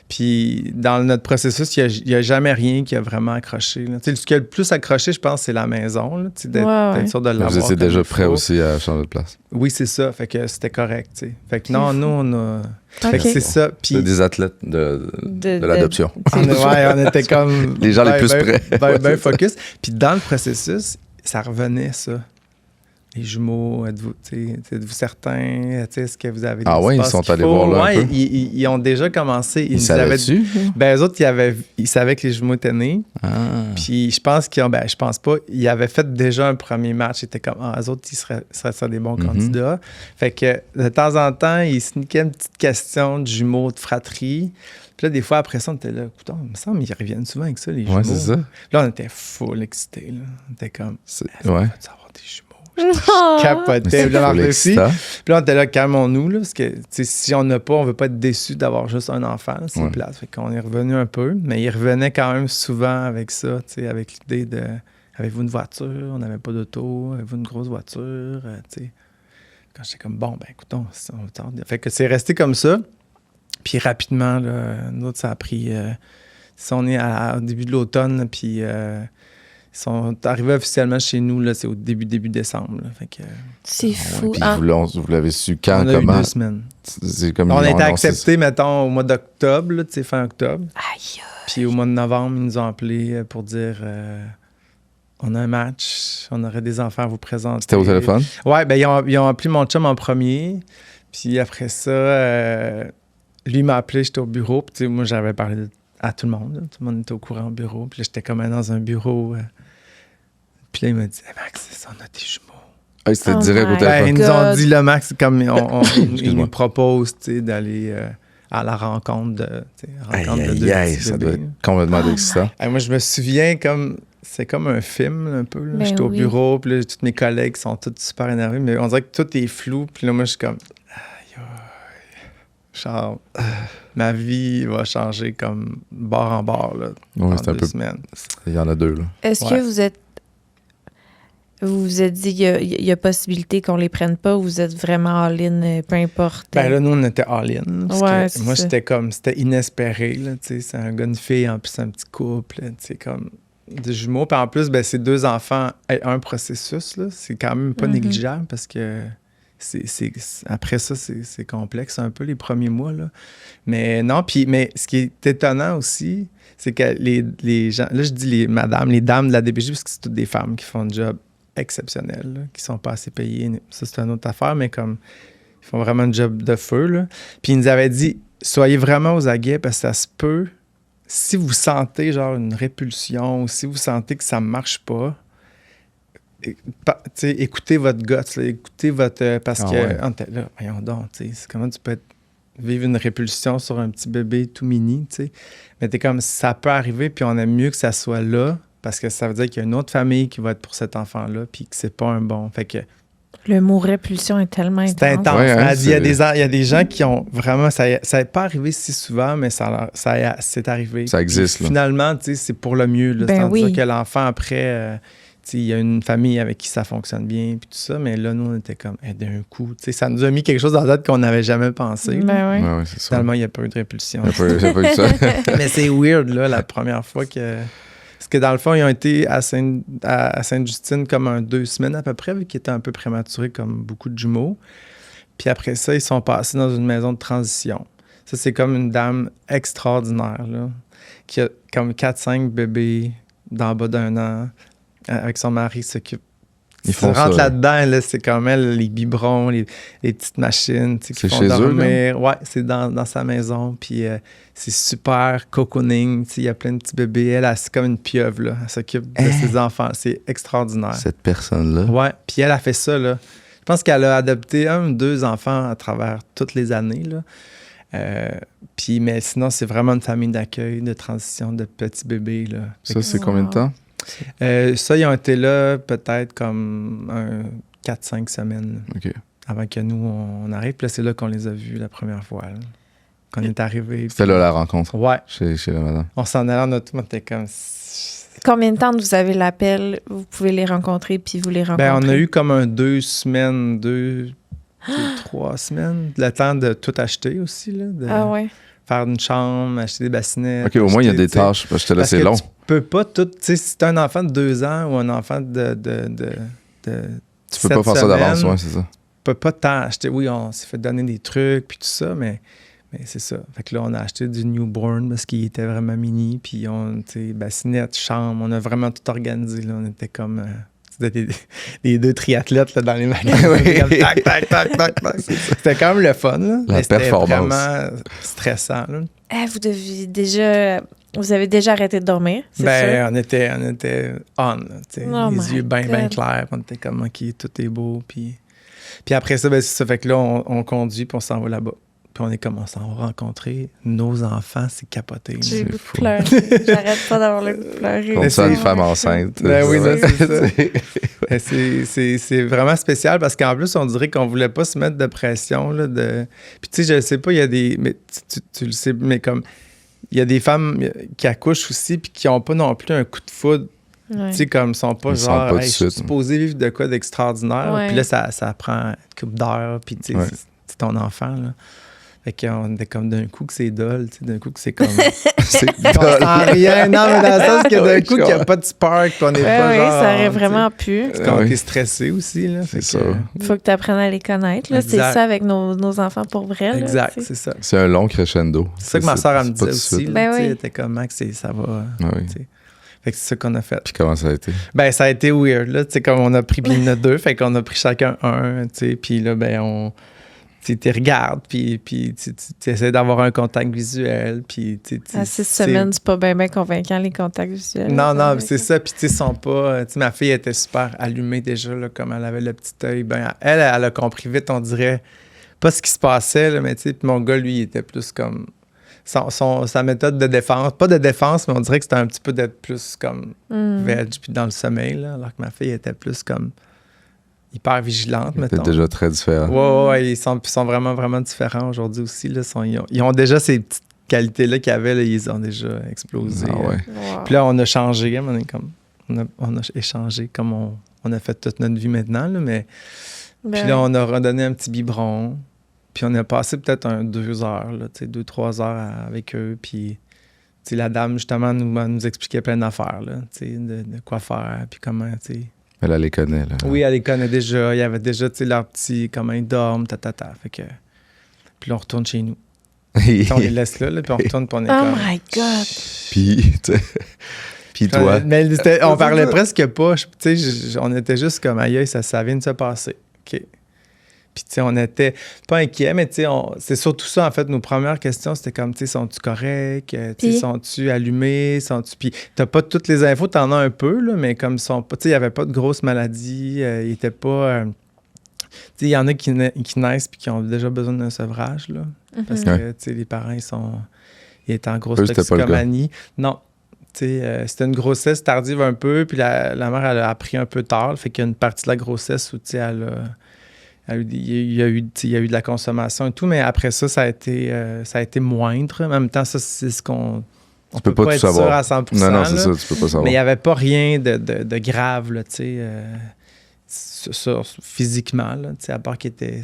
Puis dans notre processus, il n'y a jamais rien qui a vraiment accroché. Ce qui a le plus accroché, je pense, c'est la maison. Là, d'être sûr de l'avoir. Vous étiez déjà prêt aussi à changer de place. Oui, c'est ça. Fait que c'était correct. T'sais. Fait que non, nous, on a. Fait que c'est ça. Puis... C'est des athlètes de l'adoption. On était comme. Les gens les plus près. Ben focus. Puis dans le processus, ça revenait, ça. Les jumeaux, êtes-vous certains? Est-ce que vous avez des ils sont allés voir là un peu? Ils ont déjà commencé. Ils savaient-tu? Eux autres, ils savaient que les jumeaux étaient nés. Puis je pense je pense pas. Ils avaient fait déjà un premier match. Ils étaient comme, eux autres, ils seraient des bons candidats. Fait que de temps en temps, ils sneakaient une petite question de jumeaux, de fratrie. Puis là, des fois, après ça, on était là, écoute, il me semble qu'ils reviennent souvent avec ça, les jumeaux. Ouais, c'est ça. Puis là, on était full excités. Là. On était comme, ouais. avoir des jumeaux. Je capotais. Puis là, on était là, calmons-nous, là, parce que si on n'a pas, on ne veut pas être déçu d'avoir juste un enfant. Là, c'est plate. Fait qu'on est revenu un peu, mais il revenait quand même souvent avec ça, avec l'idée de avez-vous une voiture? On n'avait pas d'auto. Avez-vous une grosse voiture? Quand j'étais comme écoutons, on va tarder. Fait que c'est resté comme ça. Puis rapidement, là, nous autres, ça a pris. On est au début de l'automne, puis. Ils sont arrivés officiellement chez nous, là, c'est au début décembre. Là, fait que, c'est fou. Puis vous l'avez su quand? On a eu 2 semaines. On a été acceptés, mettons, au mois d'octobre, là, fin octobre. Aïe. Puis au mois de novembre, ils nous ont appelés pour dire on a un match, on aurait des enfants à vous présenter. C'était au téléphone? Oui, ils ont appelé mon chum en premier. Puis après ça, lui m'a appelé, j'étais au bureau. Puis moi, j'avais parlé à tout le monde. Là. Tout le monde était au courant au bureau. Puis là, j'étais comme dans un bureau. Puis là, il m'a dit Max, on a des jumeaux. C'était direct au téléphone. Ils nous ont dit, là, Max, comme ils nous proposent d'aller à la rencontre de deux ça doit être complètement excitant. Moi, je me souviens c'est comme un film, un peu. Là. J'étais au bureau, puis là, tous mes collègues sont tous super énervés, mais on dirait que tout est flou. Puis là, moi, je suis comme genre, ma vie va changer comme bord en bord là, en 2 semaines. Il y en a 2. Là. Est-ce que vous vous êtes dit il y a possibilité qu'on les prenne pas ou vous êtes vraiment all-in, peu importe? Là, nous, on était all-in. Moi, c'était inespéré. Là, c'est un gars, une fille, en plus, un petit couple. Comme des jumeaux. Puis en plus, c'est 2 enfants et un processus. Là, c'est quand même pas négligeable parce que après ça, c'est complexe un peu les premiers mois. Là. Mais non, mais ce qui est étonnant aussi, c'est que les gens, là je dis les dames de la DPJ, parce que c'est toutes des femmes qui font un job exceptionnel, là, qui sont pas assez payées. Ça, c'est une autre affaire, mais comme ils font vraiment un job de feu. Là. Puis ils nous avaient dit, soyez vraiment aux aguets parce que ça se peut, si vous sentez genre une répulsion ou si vous sentez que ça ne marche pas, écoutez votre gut, là, écoutez votre... parce que, là, voyons donc, comment tu peux vivre une répulsion sur un petit bébé tout mini, tu sais. Mais t'es comme, ça peut arriver, puis on aime mieux que ça soit là, parce que ça veut dire qu'il y a une autre famille qui va être pour cet enfant-là, puis que c'est pas un bon. Fait que... Le mot répulsion est tellement intense. C'est intense. Ouais, hein, il y a des gens qui ont vraiment... Ça n'est pas arrivé si souvent, mais c'est arrivé. Ça existe, puis, là. finalement, tu sais, c'est pour le mieux. Là, c'est-à-dire que l'enfant, après... il y a une famille avec qui ça fonctionne bien, puis tout ça, mais là, nous, on était comme, d'un coup, ça nous a mis quelque chose dans la tête qu'on n'avait jamais pensé. Ben oui. Ouais, c'est ça. Finalement, il n'y a pas eu de répulsion. J'ai pas eu ça. Mais c'est weird, là, la première fois que... Parce que dans le fond, ils ont été à Sainte-Justine comme 2 semaines à peu près, vu qu'ils étaient un peu prématurés comme beaucoup de jumeaux. Puis après ça, ils sont passés dans une maison de transition. Ça, c'est comme une dame extraordinaire, là, qui a comme 4-5 bébés d'en bas d'1 an. Avec son mari, s'occupe. Ils font rentre ça, là-dedans, là, c'est comme elle, les biberons, les petites machines qui c'est font chez dormir. Ouais, c'est dans sa maison. Puis c'est super cocooning. Il y a plein de petits bébés. Elle, c'est comme une pieuvre. Là. Elle s'occupe de ses enfants. C'est extraordinaire. Cette personne-là. Ouais, puis elle a fait ça. Là. Je pense qu'elle a adopté 1 ou 2 enfants à travers toutes les années. Là. Mais sinon, c'est vraiment une famille d'accueil, de transition, de petits bébés. Là. Ça, c'est combien de temps? Ça, ils ont été là peut-être comme 4-5 semaines avant que nous, on arrive. Puis là, c'est là qu'on les a vus la première fois. Là. Qu'on est arrivés. C'était là la rencontre? Ouais. Chez la madame? On s'en allait en auto, on était comme... Combien de temps vous avez l'appel? Vous pouvez les rencontrer, puis vous les rencontrez? On a eu comme 2 semaines, 3 semaines. Le temps de tout acheter aussi. Là, ouais. Faire une chambre, acheter des bassinettes. OK, au moins, il y a des tâches. Parce que là, c'est long. Tu peux pas tout... Tu sais, si t'as un enfant de 2 ans ou un enfant de tu peux pas faire ça d'avance, ouais, c'est ça. Tu peux pas tant acheter. Oui, on s'est fait donner des trucs puis tout ça, mais c'est ça. Fait que là, on a acheté du newborn parce qu'il était vraiment mini. Puis bassinette, chambre, on a vraiment tout organisé. Là. On était comme... C'était les 2 triathlètes là, dans les magasins. Comme tac, tac, tac, tac, tac. C'était quand même le fun. Là. La performance. C'était vraiment stressant. Là. Vous avez déjà arrêté de dormir, c'est sûr? On était on. Là, les yeux bien clairs. On était comme, OK, tout est beau. Puis après ça, c'est ça. Fait que là, on conduit puis on s'en va là-bas. Puis on est comme, on s'en va rencontrer nos enfants, c'est capoté. J'ai le goût de pleurer. J'arrête pas d'avoir le goût de pleurer. Comme ça, une femme enceinte. Oui, c'est ça. C'est vraiment spécial parce qu'en plus, on dirait qu'on voulait pas se mettre de pression. Là, Puis tu sais, je sais pas, il y a des... Mais tu le sais, mais comme... Il y a des femmes qui accouchent aussi puis qui ont pas non plus un coup de foudre. Ouais. Tu sais, comme ils sont pas Ils genre, sont pas je suis supposé vivre de quoi d'extraordinaire. Ouais. Puis là, ça prend une couple d'heures. Puis tu sais, c'est ton enfant, là. Fait qu'on était comme d'un coup que c'est dole, tu sais, d'un coup que c'est comme... C'est on sent rien. Non, mais dans le sens que d'un coup, qu'il n'y a pas de spark, puis on n'est pas genre... ça aurait vraiment pu. Parce qu'on est stressé aussi, là. C'est ça. Faut que tu apprennes à les connaître, là. C'est ça avec nos enfants pour vrai, là. Exact, c'est ça. C'est un long crescendo. C'est ça que ma soeur, elle me disait aussi. Ben oui. Elle était comme, Max, ça va... Fait que c'est ça qu'on a fait. Puis comment ça a été? Ça a été weird, là. Tu sais, comme on a pris, puis il y en a 2, fait qu'on a pris chacun un, tu sais. Puis là, tu regardes, puis tu essaies d'avoir un contact visuel, puis à 6 semaines, c'est pas bien convaincant, les contacts visuels. Non, c'est ça. Puis tu sais, sont pas... ma fille était super allumée déjà, là, comme elle avait le petit œil. Elle a compris vite, on dirait, pas ce qui se passait, là, mais tu sais, puis mon gars, lui, il était plus comme... Sa méthode de défense, pas de défense, mais on dirait que c'était un petit peu d'être plus comme veg, puis dans le sommeil, là, alors que ma fille était plus comme... hyper vigilante, mettons. C'est déjà très différent. Ouais, ils sont vraiment, vraiment différents aujourd'hui aussi. Là, ils ont déjà ces petites qualités-là qu'ils avaient, là, ils ont déjà explosé. Ah ouais. Wow. Puis là, on a changé, on a échangé comme on a fait toute notre vie maintenant, là, mais puis là, on a redonné un petit biberon, puis on a passé peut-être 2 heures, 2-3 heures avec eux, puis la dame, justement, nous expliquait plein d'affaires, là, de quoi faire, puis comment, Elle les connaît, là. Oui, elle les connaît déjà. Il y avait déjà, leur petit, comment ils dorment, Fait que... Puis là, on retourne chez nous. On les laisse là, puis on retourne, puis on est comme... Oh my God! Puis toi? Mais on parlait presque pas. On était juste comme, aïe, ça vient de se passer. OK. Puis, tu sais, on était pas inquiets, mais tu sais, c'est surtout ça, en fait, nos premières questions, c'était comme, tu sais, sont-tu corrects? Tu sais, sont-tu allumés? Puis, t'as pas toutes les infos, t'en as un peu, là, mais comme ils sont pas, tu sais, il y avait pas de grosses maladies, ils étaient pas... tu sais, il y en a qui naissent puis qui ont déjà besoin d'un sevrage, là, parce que, tu sais, les parents, ils étaient en grosse toxicomanie. Non. C'était une grossesse tardive un peu, puis la mère, elle a appris un peu tard. Fait qu'il y a une partie de la grossesse où, il y a eu de la consommation et tout, mais après ça, ça a été moindre. En même temps, ça, c'est ce qu'on... On peut pas être sûr à 100%. Non, c'est ça, tu peux pas savoir. Mais il n'y avait pas rien de grave, là, tu sais, physiquement, là, à part c'était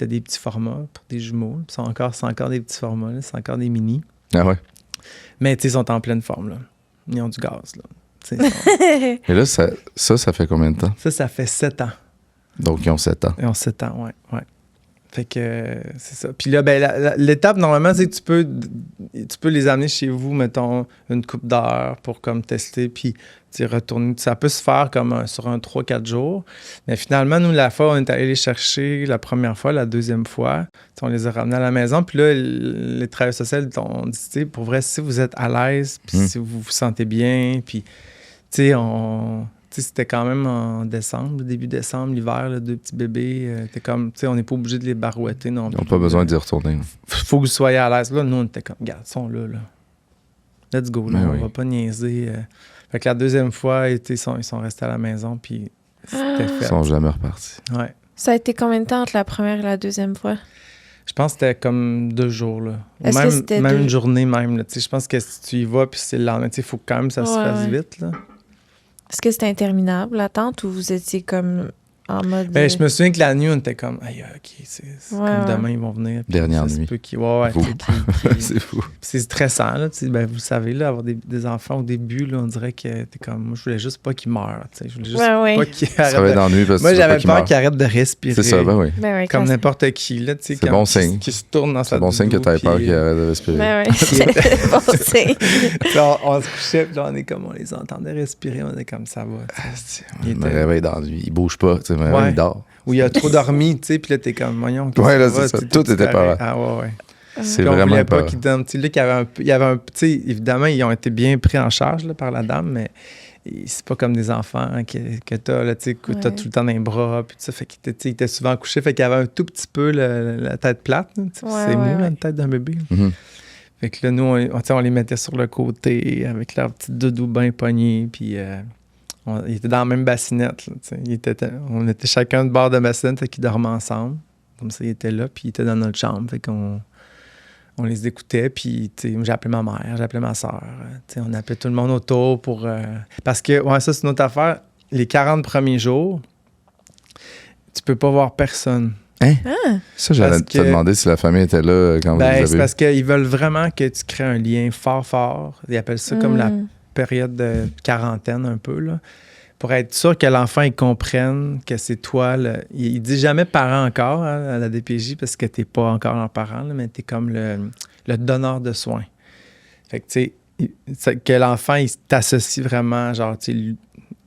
des petits formats pour des jumeaux. C'est encore des petits formats, là, c'est encore des mini. Ah ouais? Mais ils sont en pleine forme, là. Ils ont du gaz, là. Et là, ça fait combien de temps? Ça fait 7 ans. Donc, ils ont 7 ans. Ils ont 7 ans, ouais. Fait que c'est ça. Puis là, ben, l'étape, normalement, c'est que tu peux les amener chez vous, mettons, une couple d'heures pour comme tester, puis retourner. Ça peut se faire comme sur un 3-4 jours. Mais finalement, nous, la fois, on est allé les chercher la première fois, la deuxième fois. On les a ramenés à la maison. Puis là, les travailleurs sociaux ont dit, pour vrai, si vous êtes à l'aise, puis si vous vous sentez bien, puis, c'était quand même en décembre, début décembre, l'hiver, là, 2 petits bébés. On n'est pas obligé de les barouetter non plus. Ils n'ont pas besoin d'y retourner. Faut que vous soyez à l'aise. Là, nous, on était comme, regarde, ils sont là. Let's go, là. On va pas niaiser. Fait que la deuxième fois, ils sont restés à la maison, puis c'était fait. Ils sont jamais repartis. Ouais. Ça a été combien de temps entre la première et la deuxième fois? Je pense que c'était comme 2 jours, là. Est-ce Même une journée, même, là. Je pense que si tu y vas, puis c'est le lendemain, il faut quand même que ça se fasse vite, là. Est-ce que c'était interminable, l'attente, ou vous étiez comme en mode... Ben, je me souviens que la nuit, on était comme, aïe, OK, c'est comme demain, ils vont venir. Dernière nuit. C'est fou. C'est stressant, là. Ben, vous savez, là, avoir des enfants au début, là, on dirait que t'es comme, moi, je voulais juste pas qu'ils meurent. Je voulais juste pas qu'ils arrêtent. Moi, j'avais peur qu'ils arrêtent de respirer. C'est ça, ben oui. Comme n'importe qui, là. C'est bon signe. Qui se tourne dans sa C'est bon signe que t'avais peur qu'ils arrêtent de respirer. Ben oui, c'est bon signe. On se couchait, puis là, on les entendait respirer, on est comme, ça va. Il me réveille dans la nuit. Il bouge pas, tu sais, il dort. Ou il a trop dormi, tu sais, puis là, t'es comme, voyons. Ouais, là, c'est ça. Tout était peur. Ah, ouais. C'est vraiment pas qu'il donne. Tu sais, là, il y avait un. Tu sais, évidemment, ils ont été bien pris en charge là, par la dame, mais c'est pas comme des enfants que t'as, là, tu sais, que t'as tout le temps dans les bras, puis tout ça. Fait qu'il était souvent couché, fait qu'il avait un tout petit peu la tête plate, là, c'est mou, la tête d'un bébé. Fait que là, nous, on les mettait sur le côté avec leur petite doudou bien pognée, puis. Ils étaient dans la même bassinette. Là, on était chacun de bord de bassinette, fait qu'ils dormaient ensemble. Comme ça, ils étaient là, puis ils étaient dans notre chambre. Fait qu'on on les écoutait, puis j'appelais ma mère, j'appelais ma soeur. On appelait tout le monde autour pour... Parce que, ça, c'est une autre affaire. Les 40 premiers jours, tu peux pas voir personne. Hein? Ça, j'allais te demander si la famille était là quand vous les avez. C'est parce qu'ils veulent vraiment que tu crées un lien fort, fort. Ils appellent ça comme la période de quarantaine un peu, là, pour être sûr que l'enfant, il comprenne que c'est toi. Il dit jamais parent encore à la DPJ parce que t'es pas encore un parent, là, mais t'es comme le donneur de soins. Fait que, tu sais, que l'enfant, il t'associe vraiment, genre, tu sais,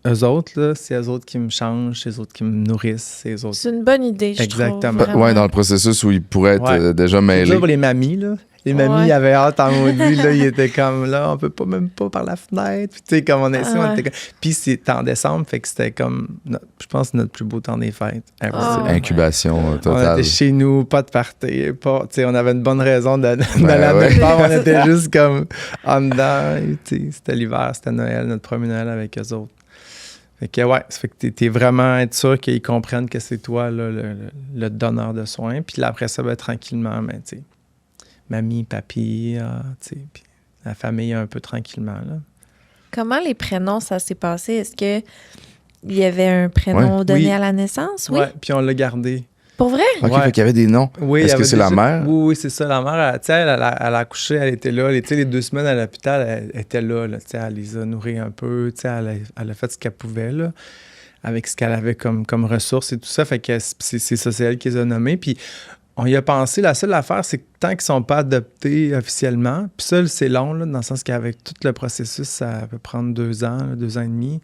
eux autres, là, c'est eux autres qui me changent, c'est eux autres qui me nourrissent, c'est eux autres. C'est une bonne idée, je trouve. Exactement. Ouais, dans le processus où il pourrait être déjà mêlé. C'est pour les mamies, là. Les mamies, ils avaient hâte en maudit, là, ils étaient comme, là, on peut pas, même pas par la fenêtre. Puis, tu sais, comme on est ici, on était comme... Puis, c'était en décembre, fait que c'était comme, je pense, notre plus beau temps des fêtes. Incubation totale. On était chez nous, pas de party, pas... Tu sais, on avait une bonne raison d'aller à notre part. On était juste comme en dedans. Tu sais, c'était l'hiver, c'était Noël, notre premier Noël avec eux autres. Fait que, ça fait que t'es vraiment être sûr qu'ils comprennent que c'est toi, là, le donneur de soins. Puis là, après ça, tranquillement, mais tu sais, mamie, papy, tu sais, puis la famille un peu tranquillement, là. Comment les prénoms, ça s'est passé? Est-ce que il y avait un prénom donné à la naissance? Oui, puis on l'a gardé. Pour vrai? OK, fait qu'il y avait des noms. Oui, est-ce que c'est la mère? Oui, c'est ça. La mère, tu sais, elle a accouché, elle était là. Les 2 semaines à l'hôpital, elle était là, tu sais, elle les a nourris un peu, tu sais, elle a fait ce qu'elle pouvait, là, avec ce qu'elle avait comme ressources et tout ça. Fait que c'est ça, c'est elle qui les a nommés. Puis on y a pensé, la seule affaire, c'est que tant qu'ils ne sont pas adoptés officiellement, puis ça, c'est long, là, dans le sens qu'avec tout le processus, ça peut prendre 2 ans, 2 ans et demi.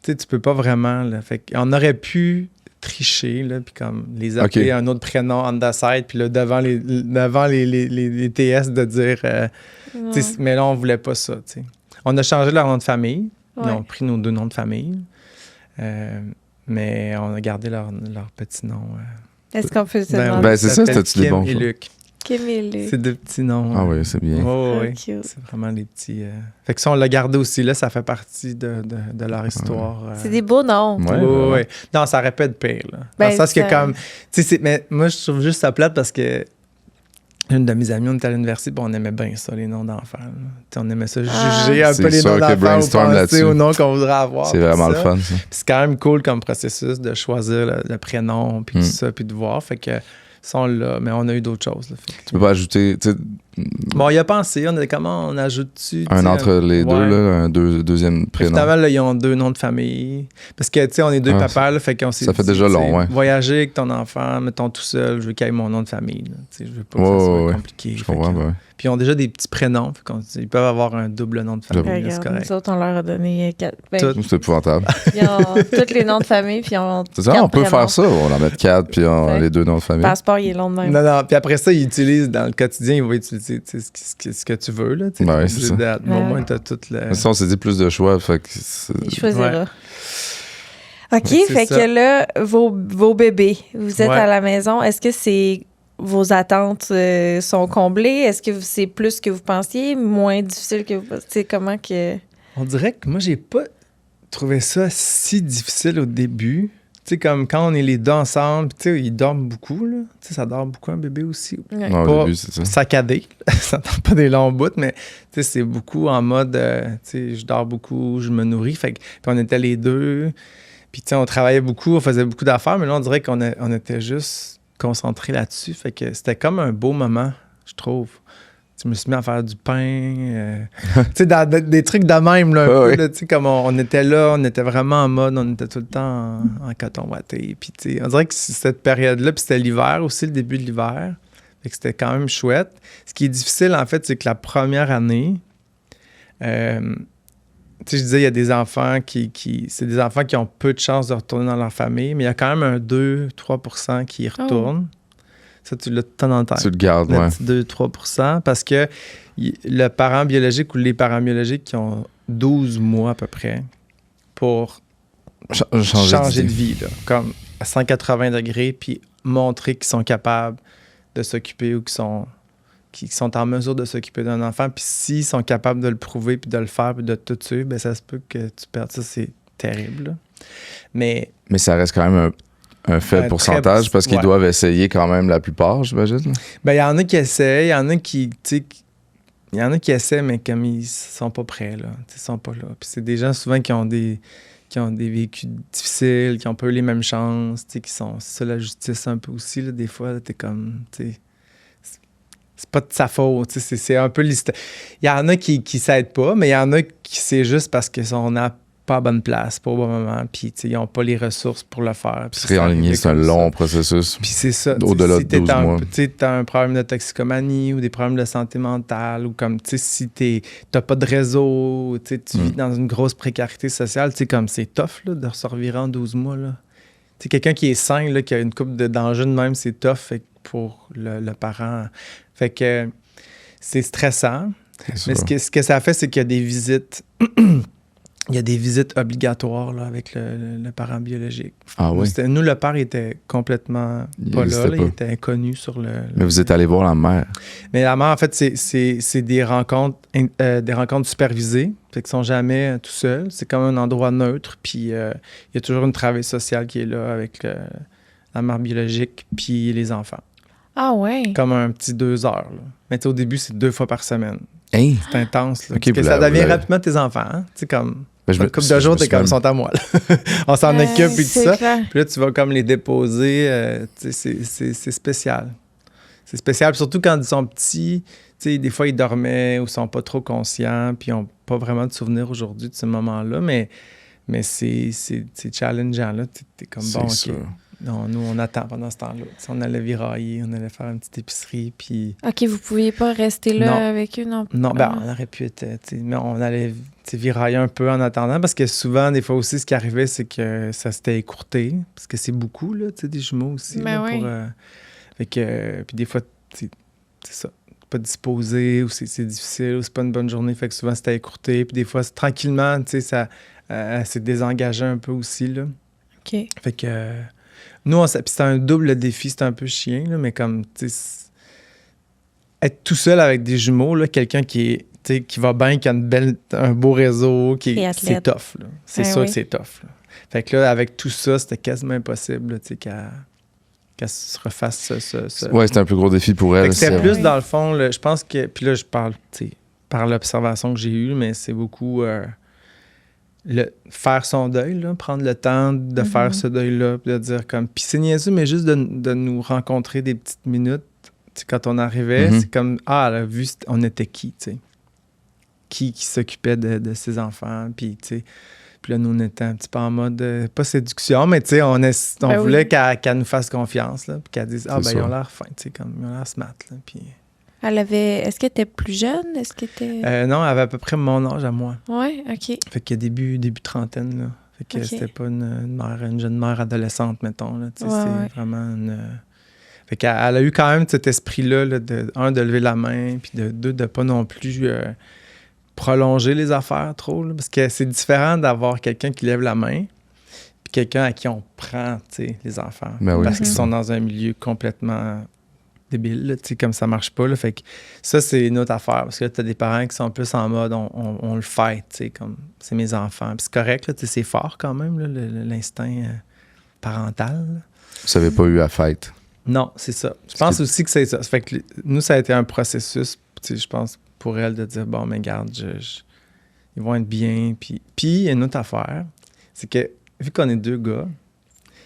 Tu sais, tu peux pas vraiment, là. Fait qu'on aurait pu tricher, là, puis comme les appeler un autre prénom on the side, puis là, devant les TS de dire... mais là, on voulait pas ça, tu sais. On a changé leur nom de famille. Ils ont pris nos 2 noms de famille. Mais on a gardé leur petit nom. Est-ce qu'on peut se demander? Ben, c'est ça, c'était-tu des bons Kim et choix? Luc. Kim et Luc. C'est 2 petits noms. Ah oui, c'est bien. Oui. Cute. C'est vraiment les petits... Fait que ça, on l'a gardé aussi. Là, ça fait partie de leur histoire. C'est des beaux noms. Oui. Non, ça aurait pu être pire. Là. Dans le sens que comme... Tu sais, mais moi, je trouve juste ça plate parce que une de mes amies, on était à l'université, puis on aimait bien ça, les noms d'enfants. On aimait ça, juger un peu les noms d'enfants ou penser aux noms qu'on voudrait avoir. C'est vraiment le fun, ça. Puis c'est quand même cool comme processus de choisir le prénom, puis tout ça, puis de voir. Fait que ça, on l'a, mais on a eu d'autres choses. Là, tu peux pas ajouter... Bon, il a pensé, on a comment on ajoute dessus. Un entre les deux, là, un deuxième prénom. Finalement, là, ils ont 2 noms de famille. Parce que, tu sais, on est 2 papas, là, fait qu'on s'est ça fait déjà long, ouais. Voyager avec ton enfant, mettons tout seul, je veux qu'il ait mon nom de famille. Je veux pas que ça soit compliqué. Je comprends, Puis ils ont déjà des petits prénoms, ils peuvent avoir un double nom de famille. Là, c'est correct. Nous autres, on leur a donné 4. C'est épouvantable. Ils ont tous les noms de famille, puis ils ont. C'est ça, on peut faire ça. On en met 4, puis on a les 2 noms de famille. Le passeport, il est long de même. Non, puis après ça, ils utilisent dans le quotidien, ils vont utiliser ce que tu veux. Là, ouais, c'est ça. Au moins, tu as tout le. Ça, on s'est dit plus de choix. Fait que il choisira. OK, fait que là, vos bébés, vous êtes à la maison. Est-ce que vos attentes sont comblées? Est-ce que c'est plus que vous pensiez? Moins difficile que vous pensiez? Comment que... On dirait que moi, j'ai pas trouvé ça si difficile au début. Tu sais, comme quand on est les 2 ensemble, tu sais, ils dorment beaucoup, là. Tu sais, ça dort beaucoup, un bébé aussi. Ouais. Non, pas au début, c'est ça. saccadé. Ça dort pas des longs bouts, mais tu sais, c'est beaucoup en mode, tu sais, je dors beaucoup, je me nourris. Fait que, puis on était les 2. Puis, tu sais, on travaillait beaucoup, on faisait beaucoup d'affaires, mais là, on dirait qu'on était juste concentrés là-dessus. Fait que c'était comme un beau moment, je trouve. Je me suis mis à faire du pain, tu sais, des trucs de même, là, un peu, là, tu sais, comme on était là, on était vraiment en mode, on était tout le temps en coton watté. Puis, tu sais, on dirait que cette période-là, puis c'était l'hiver aussi, le début de l'hiver. Fait que c'était quand même chouette. Ce qui est difficile, en fait, c'est que la première année, tu sais, je disais, il y a des enfants c'est des enfants qui ont peu de chances de retourner dans leur famille, mais il y a quand même un 2-3% qui y retournent. Ça, tu l'as tout le temps dans le temps. Tu le gardes, ouais. 2-3%, parce que le parent biologique ou les parents biologiques qui ont 12 mois à peu près pour changer de vie, là, comme à 180 degrés, puis montrer qu'ils sont capables de s'occuper ou qui sont en mesure de s'occuper d'un enfant. Puis s'ils sont capables de le prouver, puis de le faire, puis de tout tuer, bien, ça se peut que tu perdes ça. C'est terrible, là. Mais ça reste quand même un faible pourcentage parce qu'ils doivent essayer quand même la plupart, j'imagine. Ben, il y en a qui essaient, il y en a qui, tu sais, il y en a qui essaient, mais comme ils sont pas prêts, là. Ils sont pas là. Puis c'est des gens souvent qui ont des vécus difficiles, qui ont pas eu les mêmes chances, tu sais, qui sont... C'est ça, la justice, un peu aussi, là. Des fois, t'es comme, tu sais... C'est pas de sa faute, tu sais, c'est un peu l'histoire. Il y en a qui s'aident pas, mais il y en a qui c'est juste parce qu'ils sont pas à bonne place, pas au bon moment, puis ils n'ont pas les ressources pour le faire. Se réaligner, c'est un long processus. Puis c'est ça. Au-delà de 12 mois. Si tu as un problème de toxicomanie ou des problèmes de santé mentale, ou comme, tu sais, si tu n'as pas de réseau, tu vis dans une grosse précarité sociale, tu sais, comme c'est tough, là, de se revirer en 12 mois, là. Tu sais, quelqu'un qui est sain, là, qui a une couple de dangers de même, c'est tough, fait que pour le parent. Fait que c'est stressant. Mais ce que ça fait, c'est qu'il y a des visites... Il y a des visites obligatoires là, avec le parent biologique. Ah oui? Nous, le père était complètement pas là. Il était inconnu sur le... Mais vous êtes allé voir la mère? Mais la mère, en fait, c'est des rencontres supervisées. Fait qu'ils sont jamais tout seuls. C'est comme un endroit neutre. Puis il y a toujours une travailleuse sociale qui est là avec la mère biologique puis les enfants. Ah ouais? Comme un petit 2 heures. Là. Mais au début, c'est 2 fois par semaine. Hey. C'est intense. Là, okay, parce que ça devient rapidement tes enfants. Hein? Tu sais, comme... Une couple de jours, t'es comme, ils sont à moi. On s'en occupe et tout ça. Puis là, tu vas comme les déposer. C'est spécial. C'est spécial. Surtout quand ils sont petits. Des fois, ils dormaient ou sont pas trop conscients. Puis ils n'ont pas vraiment de souvenirs aujourd'hui de ce moment-là. Mais c'est challengeant. Là. T'es comme, bon, OK. Non, nous, on attend pendant ce temps-là. T'sais, on allait virailler, on allait faire une petite épicerie, puis... OK, vous ne pouviez pas rester là Non. avec eux non plus? Non, ben, on aurait pu être... mais on allait virailler un peu en attendant, parce que souvent, des fois aussi, ce qui arrivait, c'est que ça s'était écourté, parce que c'est beaucoup, là, des jumeaux aussi. Ben là, oui. Fait que... Puis des fois, c'est ça. Pas disposé, ou c'est difficile, ou c'est pas une bonne journée, fait que souvent, c'était écourté. Puis des fois, tranquillement, ça s'est désengagé un peu aussi, là. OK. Fait que... Nous, puis c'était un double défi, c'était un peu chien, là, mais comme, tu sais, être tout seul avec des jumeaux, là, quelqu'un qui va bien, qui a un beau réseau, c'est tough, là. C'est sûr que c'est tough, là. Fait que là, avec tout ça, c'était quasiment impossible, là, tu sais, qu'elle se refasse ce... Ouais, c'était un plus gros défi pour elle. C'était plus, dans le fond, là, je pense que... Puis là, je parle, tu sais, par l'observation que j'ai eue, mais c'est beaucoup... faire son deuil, là, prendre le temps de faire ce deuil-là, puis de dire comme... Puis c'est niaiseux, mais juste de nous rencontrer des petites minutes, quand on arrivait, c'est comme, elle a vu, on était qui, tu sais? Qui s'occupait de ses enfants, puis, tu sais... Puis là, nous, on était un petit peu en mode, pas séduction, mais tu sais, on voulait qu'elle nous fasse confiance, là, puis qu'elle dise, ils ont l'air fins, tu sais, comme, ils ont l'air smart, là, puis... Est-ce qu'elle était plus jeune? Est-ce qu'elle était... non, elle avait à peu près mon âge à moi. Oui, OK. Fait que début trentaine, là. Fait que c'était pas une jeune mère adolescente, mettons, là. Tu sais, c'est vraiment une... Fait qu'elle a eu quand même cet esprit-là, là, de lever la main, puis de pas non plus prolonger les affaires trop, là, parce que c'est différent d'avoir quelqu'un qui lève la main, puis quelqu'un à qui on prend, tu sais, les enfants. Ben oui, parce qu'ils sont dans un milieu complètement... débile, là, tu sais, comme ça marche pas, là, fait que ça, c'est une autre affaire, parce que là, t'as des parents qui sont plus en mode, on le fait, tu sais, comme, c'est mes enfants, puis c'est correct, là, tu sais, c'est fort quand même, là, l'instinct parental, là. Vous n'avez pas eu à fête? Non, c'est ça. Je pense aussi que c'est ça. Fait que nous, ça a été un processus, tu sais, je pense, pour elle, de dire, bon, mais garde, ils vont être bien, puis il y a une autre affaire, c'est que, vu qu'on est deux gars,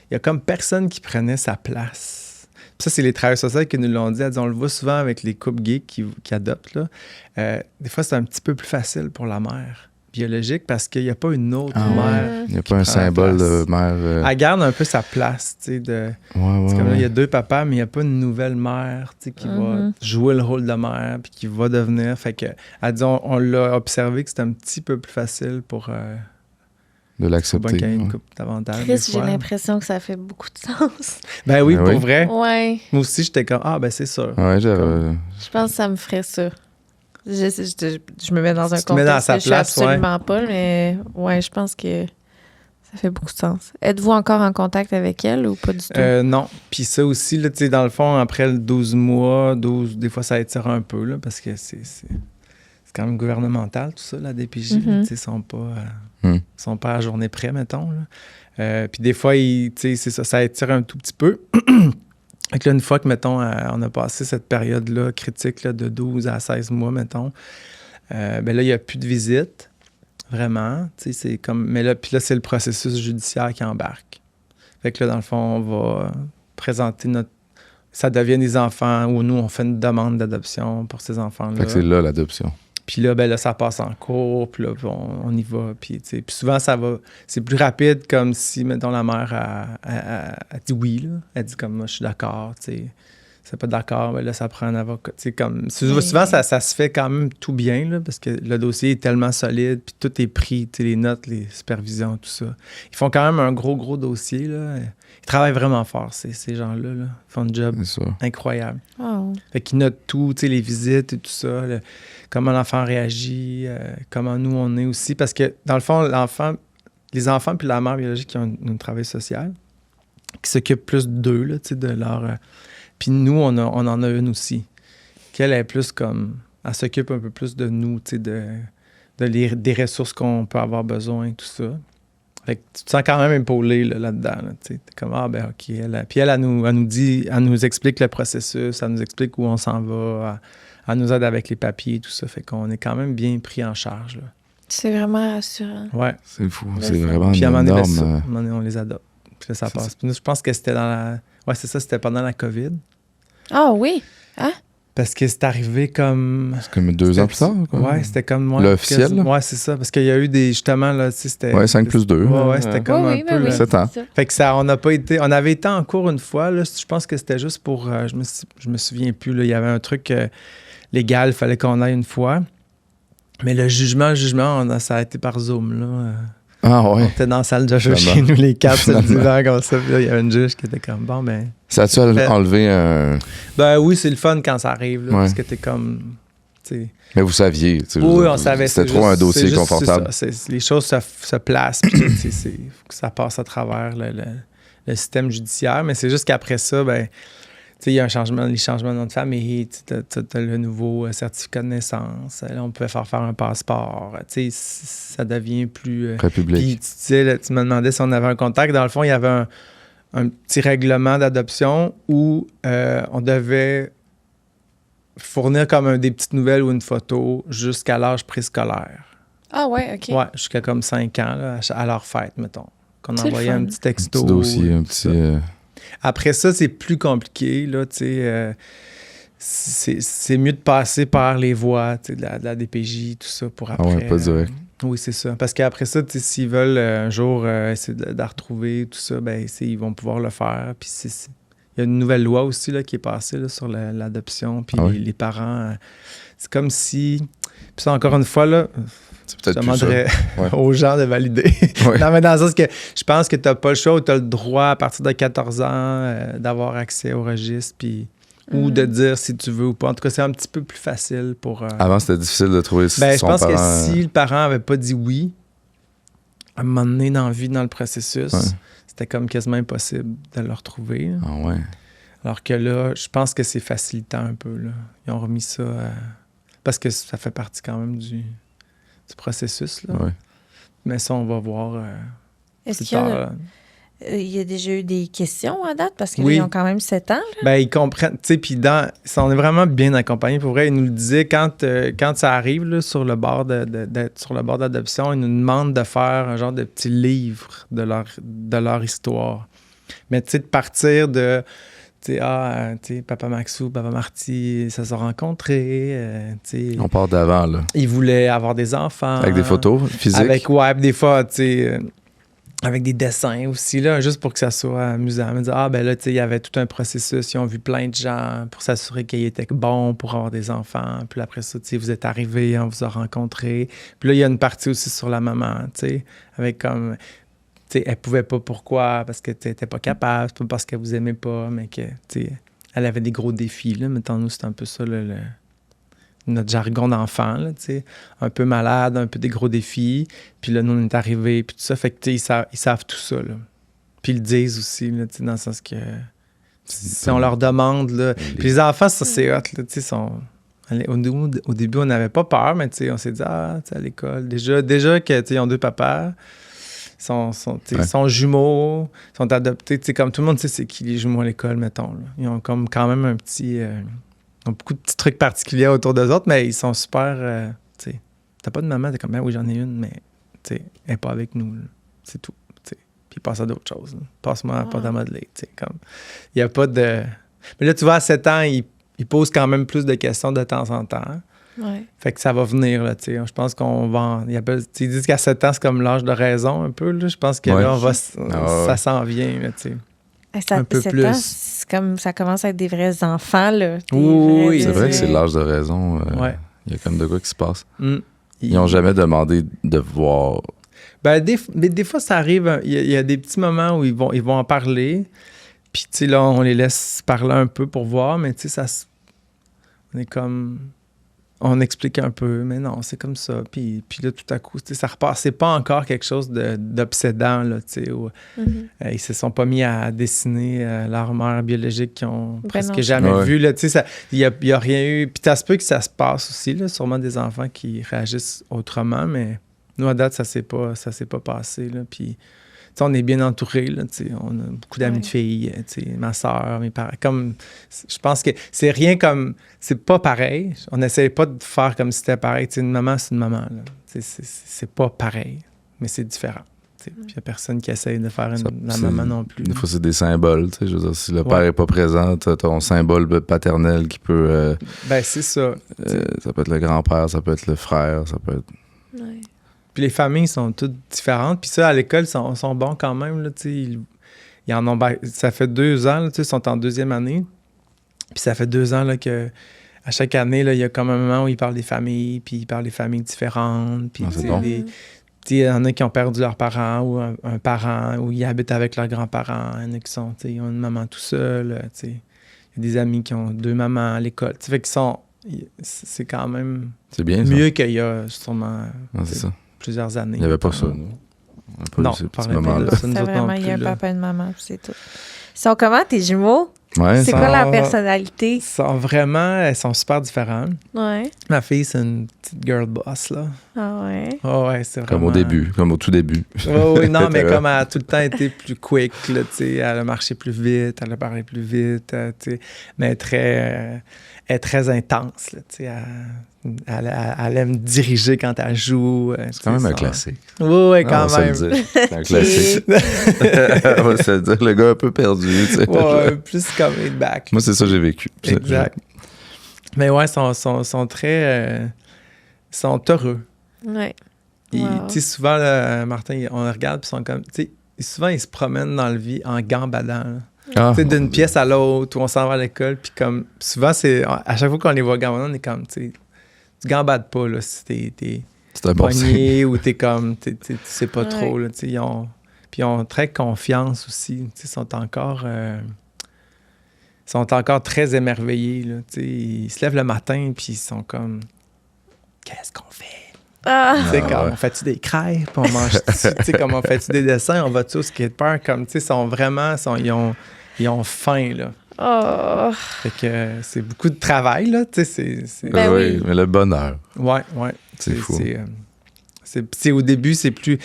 il y a comme personne qui prenait sa place. Ça, c'est les travailleurs sociaux qui nous l'ont dit. On le voit souvent avec les couples gays qui adoptent, là. Des fois, c'est un petit peu plus facile pour la mère biologique parce qu'il n'y a pas une autre mère. Il n'y a pas un symbole de mère. Elle garde un peu sa place, tu sais. C'est comme là, il y a deux papas, mais il n'y a pas une nouvelle mère, tu sais, qui va jouer le rôle de mère puis qui va devenir. Fait que, elle dit, on l'a observé que c'est un petit peu plus facile pour... de l'accepter. Qu'il y ait une couple davantage. Chris, j'ai l'impression que ça fait beaucoup de sens. Ben oui, pour vrai. Ouais. Moi aussi, j'étais comme, ben c'est sûr. Ouais, je pense que ça me ferait ça. Je me mets dans un contexte dans sa que je suis absolument pas, mais ouais, je pense que ça fait beaucoup de sens. Êtes-vous encore en contact avec elle ou pas du tout? Non. Puis ça aussi, là, tu sais, dans le fond, après le 12 mois, des fois, ça étire un peu, là, parce que c'est quand même gouvernemental, tout ça, la DPJ. Tu sais, sont pas à journée près, mettons, là. Puis des fois, c'est ça étire un tout petit peu. Fait que là, une fois que, mettons, on a passé cette période-là critique là, de 12 à 16 mois, mettons, ben là, il n'y a plus de visite, vraiment. C'est comme... Mais là, puis là, c'est le processus judiciaire qui embarque. Fait que là, dans le fond, on va présenter ça devient des enfants, ou nous, on fait une demande d'adoption pour ces enfants-là. Fait que c'est là, l'adoption. Puis là, ben là, ça passe en cours, puis là, on y va. Puis souvent, ça va... C'est plus rapide, comme si, mettons, la mère a dit oui, là. Elle dit comme, moi, je suis d'accord, tu sais. C'est pas d'accord, ben là, ça prend un avocat. Tu sais, comme... Souvent, ça se fait quand même tout bien, là, parce que le dossier est tellement solide, puis tout est pris, tu sais, les notes, les supervisions, tout ça. Ils font quand même un gros dossier, là. Ils travaillent vraiment fort, ces gens-là, là. Ils font un job incroyable. Oh. Fait qu'ils notent tout, tu sais, les visites et tout ça, comment l'enfant réagit, comment nous, on est aussi. Parce que, dans le fond, les enfants puis la mère biologique qui ont un travail social, qui s'occupent plus d'eux, là, tu sais, de leur... Puis nous, on en a une aussi, qu'elle est plus comme... Elle s'occupe un peu plus de nous, tu sais, des ressources qu'on peut avoir besoin, tout ça. Fait que tu te sens quand même épaulé là-dedans. Là, t'es comme, ben OK. Puis elle nous dit, elle nous explique le processus, elle nous explique où on s'en va, elle nous aide avec les papiers, tout ça. Fait qu'on est quand même bien pris en charge. Là. C'est vraiment rassurant. Ouais. C'est fou. C'est vraiment puis à un moment donné, on les adopte. Puis là, ça passe. Puis nous, je pense que c'était c'était pendant la COVID. Ah oui? Hein? Parce que c'est arrivé comme... C'est comme 2 ans plus tard, quoi. Ouais, c'était comme... Ouais, L'officiel, là? Ouais, c'est ça. Parce qu'il y a eu des... Justement, là, tu sais, c'était... Ouais, 5 plus 2. Ouais, c'était comme Oui, un peu... oui, 7 ans. c'est ça. Fait que ça, on n'a pas été... On avait été en cours une fois, là. Je pense que c'était juste pour... je me souviens plus, là. Il y avait un truc légal, il fallait qu'on aille une fois. Mais le jugement, ça a été par Zoom, là. Ah On ouais. était dans la salle de jeu Finalement. chez nous, les 4, sur le Finalement. divan, comme ça. Puis là, il y avait une juge qui était comme, bon, ben... Ça a-tu enlevé un... Ben oui, c'est le fun quand ça arrive, là, Ouais. parce que t'es comme... t'sais, Mais vous saviez. tu sais, oui, on savait. C'était c'est trop juste- un dossier c'est juste- confortable. c'est ça, les choses se placent, puis il faut que ça passe à travers le système judiciaire. Mais c'est juste qu'après ça, ben, il y a les changements de nom de famille, tu as le nouveau certificat de naissance. Là, on pouvait faire un passeport. Ça devient plus... Puis République. tu disais, là, tu me demandais si on avait un contact. Dans le fond, il y avait un petit règlement d'adoption où on devait fournir comme des petites nouvelles ou une photo jusqu'à l'âge préscolaire. Ah ouais, OK. Ouais, jusqu'à comme 5 ans, là, à leur fête, mettons. Qu'on C'est le envoyait fun. un petit texto. Un petit dossier, un tout petit... ça. Après ça, c'est plus compliqué, là, tu sais. C'est mieux de passer par les voies, tu sais, de la DPJ, tout ça, pour après. ouais, pas direct. Oui, c'est ça. Parce qu'après ça, tu sais, s'ils veulent un jour essayer de la retrouver, tout ça, ben, ils vont pouvoir le faire. Puis il y a une nouvelle loi aussi là, qui est passée là, sur l'adoption. Puis Ah oui? les parents, c'est comme si... Puis ça, encore une fois, là, C'est je peut-être plus ça. demanderais Ouais. aux gens de valider. Ouais. Non, mais dans le sens que je pense que tu n'as pas le choix ou tu as le droit à partir de 14 ans d'avoir accès au registre, puis, ou de dire si tu veux ou pas. En tout cas, c'est un petit peu plus facile pour... Avant, c'était difficile de trouver ben, je son pense parent. que si le parent avait pas dit oui, à un moment donné dans la vie, dans le processus, Ouais. c'était comme quasiment impossible de le retrouver. Là. Ah ouais. Alors que là, je pense que c'est facilitant un peu. Là. Ils ont remis ça parce que ça fait partie quand même du processus. Là. Ouais. Mais ça, on va voir Est-ce plus qu'il y tard. a, là. il y a déjà eu des questions à date? Parce qu'ils Oui. ont quand même 7 ans. Là. Ben, ils comprennent. Tu sais, puis on est vraiment bien accompagnés. Pour vrai, ils nous le disaient quand ça arrive là, sur le bord d'être sur le bord d'adoption, ils nous demandent de faire un genre de petit livre de leur histoire. Mais tu sais, de partir de. Tu sais, Papa Maxou, Papa Marty, ça s'est rencontrés. Tu sais, On part d'avant, là. ils voulaient avoir des enfants. Avec des photos physiques. Avec, des fois, tu sais, avec des dessins aussi, là, juste pour que ça soit amusant. Me dire, ben là, tu sais, il y avait tout un processus. Ils ont vu plein de gens pour s'assurer qu'ils étaient bons pour avoir des enfants. Puis après ça, tu sais, vous êtes arrivés, on vous a rencontrés. Puis là, il y a une partie aussi sur la maman, tu sais, avec comme... Tu sais, elle pouvait pas, pourquoi? Parce que tu n'étais pas capable, c'est pas parce qu'elle vous aimait pas, mais que, tu sais, elle avait des gros défis, là. Mettons, nous, c'est un peu ça, notre jargon d'enfant, là, tu sais. Un peu malade, un peu des gros défis. Puis là, nous, on est arrivés, puis tout ça. Fait que, tu sais, ils savent tout ça, là. Puis ils le disent aussi, là, tu sais, dans le sens que... Si on leur demande, là... Puis les enfants, ça, c'est hot, là, tu sais, au début, on n'avait pas peur, mais, tu sais, on s'est dit, tu sais, à l'école, déjà que, tu sais, ils ont 2 papas... Sont jumeaux, sont adoptés. T'sais, comme tout le monde sait c'est qui les jumeaux à l'école, mettons. Là. Ils ont comme quand même un petit... ils ont beaucoup de petits trucs particuliers autour d'eux autres, mais ils sont super... t'sais, t'as pas de maman, t'es comme, ben oui, j'en ai une, mais elle n'est pas avec nous. Là. C'est tout. T'sais. Puis passe à d'autres choses. Là. Passe-moi pas à modeler. Comme... Il n'y a pas de... Mais là, tu vois, à 7 ans, ils posent quand même plus de questions de temps en temps. Ouais. Fait que ça va venir, là, tu sais. Je pense qu'on va... Ils disent qu'à 7 ans, c'est comme l'âge de raison, un peu, là. Je pense que là, ça s'en vient, là, tu sais. Ça, un peu 7 plus. ans, c'est comme ça commence à être des vrais enfants, là. Oui, C'est vrai que c'est l'âge de raison. Ouais. Il y a comme de quoi qui se passe. Mm. Ils n'ont jamais demandé de voir. Ben, des fois, ça arrive. Il y a des petits moments où ils vont en parler. Puis, tu sais, là, on les laisse parler un peu pour voir, mais tu sais, on est comme... On explique un peu, mais non, c'est comme ça. Puis là, tout à coup, ça repart. C'est pas encore quelque chose d'obsédant, là, tu sais, où ils se sont pas mis à dessiner leur mère biologique qu'ils ont presque jamais vu, là, tu sais, il y a rien eu. Puis ça se peut que ça se passe aussi, là, sûrement des enfants qui réagissent autrement, mais nous, à date, ça s'est pas passé, là, puis... on est bien entourés, là, on a beaucoup d'amis de filles, ma soeur, mes parents. Comme, je pense que c'est rien comme... C'est pas pareil. On n'essaie pas de faire comme si c'était pareil. Une maman, c'est une maman. Là. C'est pas pareil, mais c'est différent. Puis il n'y a personne qui essaye de faire la c'est- maman non plus. Des fois, c'est des symboles. Tu sais, je veux dire, si le Ouais. père n'est pas présent, t'as ton symbole paternel qui peut. Ben, c'est ça. Ça peut être le grand-père, ça peut être le frère, ça peut être. Ouais. Puis les familles sont toutes différentes. Puis ça, à l'école, ils sont bons quand même. Là, ils en ont, ça fait 2 ans, là, ils sont en 2e année. Puis ça fait 2 ans là, que à chaque année, là, il y a comme un moment où ils parlent des familles, puis ils parlent des familles différentes. Puis Ah, c'est tu sais, bon. il y en a qui ont perdu leurs parents ou un parent, ou ils habitent avec leurs grands-parents. Il y en a qui sont, ils ont une maman tout seul. Il y a des amis qui ont 2 mamans à l'école. Fait qu'ils sont... C'est quand même C'est bien ça. mieux qu'il y a sûrement Ah, c'est ça. plusieurs années. Il n'y avait pas ça, nous. On n'a pas Non, eu ce petit parlait pas moment-là. de ça, nous C'est autres non vraiment, il y a un plus, là. papa et une maman, puis c'est tout. Ils sont comment, tes jumeaux? Ouais, C'est ça- quoi leur personnalité? Elles sont super différentes. Ouais. Ma fille, c'est une petite girl boss, là. Ah ouais. Oh, ouais, c'est vraiment... Comme au début, comme au tout début. Oui, non, mais T'es comme elle a tout le temps été plus quick, là, tu sais, elle a marché plus vite, elle a parlé plus vite, tu sais, mais elle est très intense, là, tu sais, elle aime diriger quand elle joue. C'est quand même un classique. Oui, oui, Ah, quand on va même. se le dire. C'est un classique. On va se le dire. Le gars un peu perdu. Tu sais. Ouais, plus comme laid back. Moi, c'est ça que j'ai vécu. Exact. Mais ouais, ils sont très... ils sont heureux. Ouais. Tu Wow. sais, souvent, là, Martin, on le regarde, puis ils sont comme... Tu sais, souvent, ils se promènent dans le vie en gambadant, là. Ah, Tu sais, d'une pièce à l'autre, où on s'en va à l'école, puis comme... Souvent, c'est... À chaque fois qu'on les voit gambadant, on est comme, tu sais... Tu gambades pas, là, si t'es c'est un bon signe. pogné ou t'es comme... Tu sais pas Ouais. trop, là, tu sais, Puis ils ont très confiance aussi, tu sais, ils sont encore très émerveillés, là, tu sais. Ils se lèvent le matin, puis ils sont comme... Qu'est-ce qu'on fait? Ah! Tu sais, Ah, comme ouais. on fait-tu des crêpes, on mange tu sais, comme on fait-tu des dessins, on va-tu au skatepark, comme, tu sais, sont vraiment, ils ont faim, là. Oh! Fait que c'est beaucoup de travail, là, tu sais, c'est... Ben oui. Mais le bonheur. Ouais. C'est fou. C'est au début, c'est plus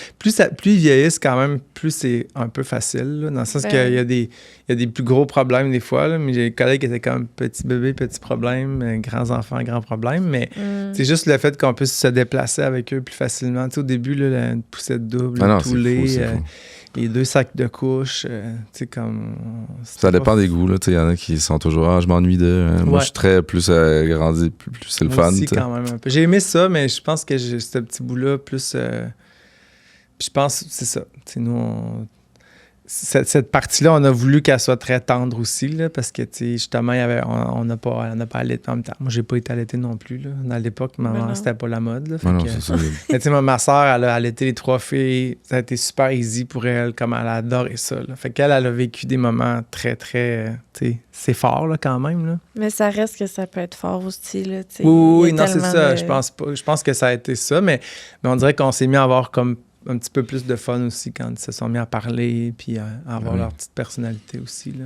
ils vieillissent quand même, plus c'est un peu facile, là, dans le sens Ben qu'il y a des plus gros problèmes des fois, là, mais j'ai des collègues qui étaient comme petit bébé, petit problème, grands enfants, grands problèmes, mais c'est juste le fait qu'on puisse se déplacer avec eux plus facilement. Tu sais, au début, là, une poussette double, Ah non, tout c'est fou, lait, c'est fou. les 2 sacs de couches, tu sais, comme... Ça dépend des goûts. Il y en a qui sont toujours « Ah, je m'ennuie de... Moi, Ouais. je suis très plus grandi, plus c'est le Moi fun. aussi, tu sais. quand même, un peu. J'ai aimé ça, mais je pense que j'ai ce petit bout-là plus... Puis je pense, c'est ça. Tu sais, nous, cette partie-là, on a voulu qu'elle soit très tendre aussi, là, parce que, tu sais, justement, on n'a pas allaité en même temps. Moi, j'ai pas été allaité non plus, là. Dans l'époque, non. c'était pas la mode, là. Fait Ah non, que- c'est ça. Mais tu sais, ma soeur, elle a allaité les 3 filles. Ça a été super easy pour elle, comme elle a adoré ça, là. Fait qu'elle, elle a vécu des moments très, très... tu sais, c'est fort, là, quand même, là. Mais ça reste que ça peut être fort aussi, là, tu sais. Oui, Il y a non, c'est tellement ça. de- Je pense pas. Je pense que ça a été ça, mais on dirait qu'on s'est mis à avoir comme un petit peu plus de fun aussi quand ils se sont mis à parler puis à avoir Oui. leur petite personnalité aussi, là.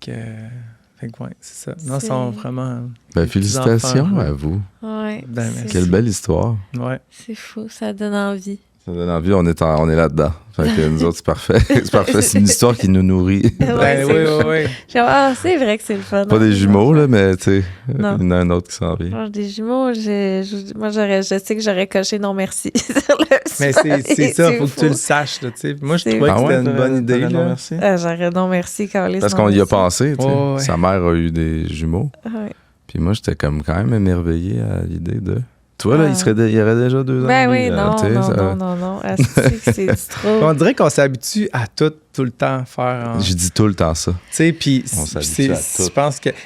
Fait que ouais, c'est ça. Non, ils C'est- sont vraiment... Ben, des félicitations petits enfants, à vous. Ouais. Ben, c'est- merci. Quelle belle histoire. Ouais. C'est fou, ça donne envie. Ça donne envie, on est là-dedans. Fait que nous autres, c'est parfait. C'est parfait. C'est une histoire qui nous nourrit. Ouais, Ben c'est- oui. Genre, ah, c'est vrai que c'est le fun. Pas des jumeaux, là, mais tu sais, il y Non. en a un autre qui s'en vient. Genre, des jumeaux, moi, je sais que j'aurais coché non merci sur le Mais smiley. c'est ça, faut que fou. tu le saches, là, tu sais. Moi, je C'est trouvais que fou. c'était une bonne idée, là. Merci. Ah, j'aurais non merci quand les Parce qu'on y a pensé, tu sais. Ouais, ouais. Sa mère a eu des jumeaux. Ouais. Puis moi, j'étais comme quand même émerveillé à l'idée de... Toi, là, Ah. il y aurait déjà 2 ans. Ben lui, oui, là, non, tu sais, ça- non. Asti que c'est du trop. On dirait qu'on s'habitue à tout le temps faire en... Je dis tout le temps ça. Tu sais, puis On s'habitue à tout.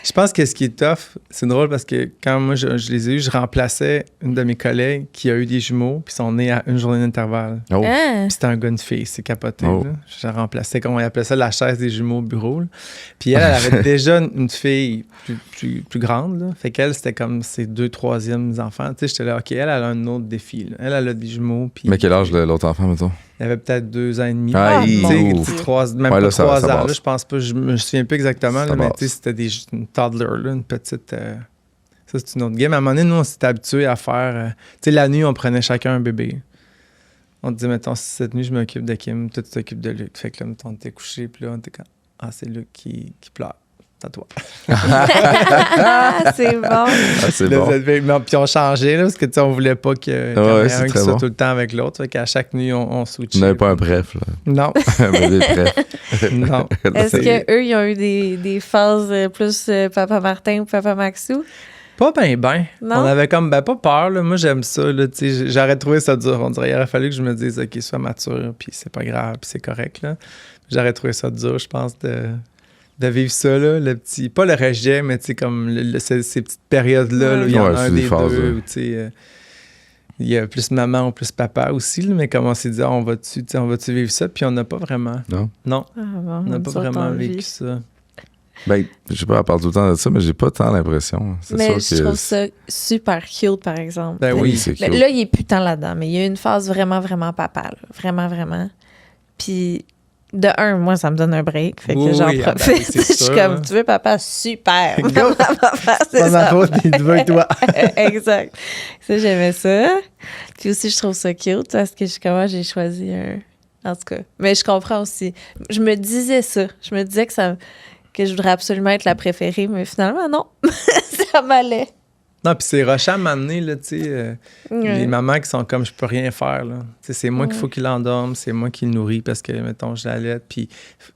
je pense que ce qui est tough, c'est drôle parce que quand moi je les ai eus, je remplaçais une de mes collègues qui a eu des jumeaux, puis sont nés à une journée d'intervalle. Oh. Hein? Puis c'était un gars, une fille, c'est capoté. Oh. Là. Je la remplaçais, comme on appelait ça, la chaise des jumeaux au bureau. Là. Puis elle avait déjà une fille plus grande. Là. Fait qu'elle, c'était comme ses 2 troisièmes enfants. Tu sais, j'étais là, OK, elle a un autre défi. Là. Elle a des jumeaux. Puis Mais quel âge l'autre enfant, mettons? elle avait peut-être 2 ans et demi. Ah, Tu sais, mon tu sais, Dieu. même Ouais, pas là, ça 3 ans. passe. Là, je pense pas, je me souviens plus exactement, Ça là, mais passe. tu sais, c'était une toddler, là, une petite... Ça, c'est une autre game. À un moment donné, nous, on s'était habitués à faire... tu sais, la nuit, on prenait chacun un bébé. On disait, mettons, cette nuit, je m'occupe de Kim, toi, tu t'occupes de Luc. Fait que là, mettons, on était couché, puis là, on était comme... Ah, c'est Luc qui pleure. c'est à toi. C'est bon. Ah, c'est Là, bon. Puis on changeait, là, parce que, tu sais, on voulait pas qu'il y en ait c'est un qui très soit bon. tout le temps avec l'autre. Fait qu'à chaque nuit, on switchait. Vous n'avez pas un bref, là. Non, Un bébé bref. non. Est-ce qu'eux, ils ont eu des phases plus Papa Martin ou Papa Maxou? Pas ben. Non? On avait comme, pas peur, là. Moi, j'aime ça, là. Tu sais, j'aurais trouvé ça dur. On dirait, il aurait fallu que je me dise, OK, sois mature, puis c'est pas grave, puis c'est correct, là. J'aurais trouvé ça dur, je pense, de vivre ça, là. Le petit, pas le rejet, mais tu sais, comme ces petites périodes-là, là, où il y en a un c'est des des phases, deux, là. où, tu sais, il y a plus maman ou plus papa aussi, là, mais comme on s'est dit, on va-tu vivre ça? Puis on n'a pas vraiment. Non? Non, Ah, bon, on n'a pas nous autres, vraiment on vécu vit. ça. Ben, je sais pas, elle parle tout le temps de ça, mais j'ai pas tant l'impression. C'est Mais sûr je que trouve ça super cute, par exemple. Ben oui. c'est Mais cute. là, il est plus tant là-dedans, mais il y a une phase vraiment, vraiment papa, là. Vraiment, vraiment. Puis, de un, moi, ça me donne un break. Fait que Oui, j'en oui, ah ben profite. oui, c'est Je suis sûr, comme, hein. tu veux papa? Super. Go. Maman, papa, c'est Pas ma ça. faute, il te veut toi. Exact. Ça, j'aimais ça. Puis aussi, je trouve ça cute parce que comment j'ai choisi un... En tout cas. Mais je comprends aussi. Je me disais ça. Je me disais que je voudrais absolument être la préférée, mais finalement, non. Ça m'allait. Non, puis c'est rushant à m'amener, là, tu sais. Ouais. Les mamans qui sont comme, je peux rien faire, là. Tu sais, c'est moi qu'il faut qu'il endorme, c'est moi qui le nourris parce que, mettons, je l'allaite, puis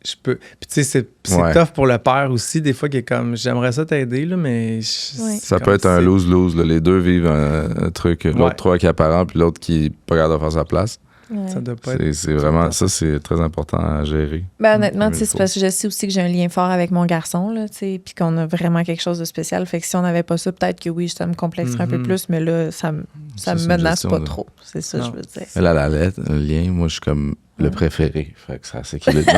je peux... Puis tu sais, c'est Ouais. tough pour le père aussi, des fois, qui est comme, j'aimerais ça t'aider, là, mais... Ouais. Ça peut être un lose-lose. Là. Les deux vivent un truc. L'autre Ouais. trop accaparant, puis l'autre qui est pas capable de faire sa place. Ouais. Ça doit pas être... C'est vraiment... Ça, c'est très important à gérer. Ben, honnêtement, tu sais, il c'est faut. parce que je sais aussi que j'ai un lien fort avec mon garçon, là, tu sais, puis qu'on a vraiment quelque chose de spécial. Fait que si on n'avait pas ça, peut-être que oui, ça me complexerait un peu Mhm. plus, mais là, ça me c'est une menace gestion pas de- trop. C'est ça, Non. je veux dire. Elle a la lettre, le lien. Moi, je suis comme le préféré. Fait que ça s'équilibre.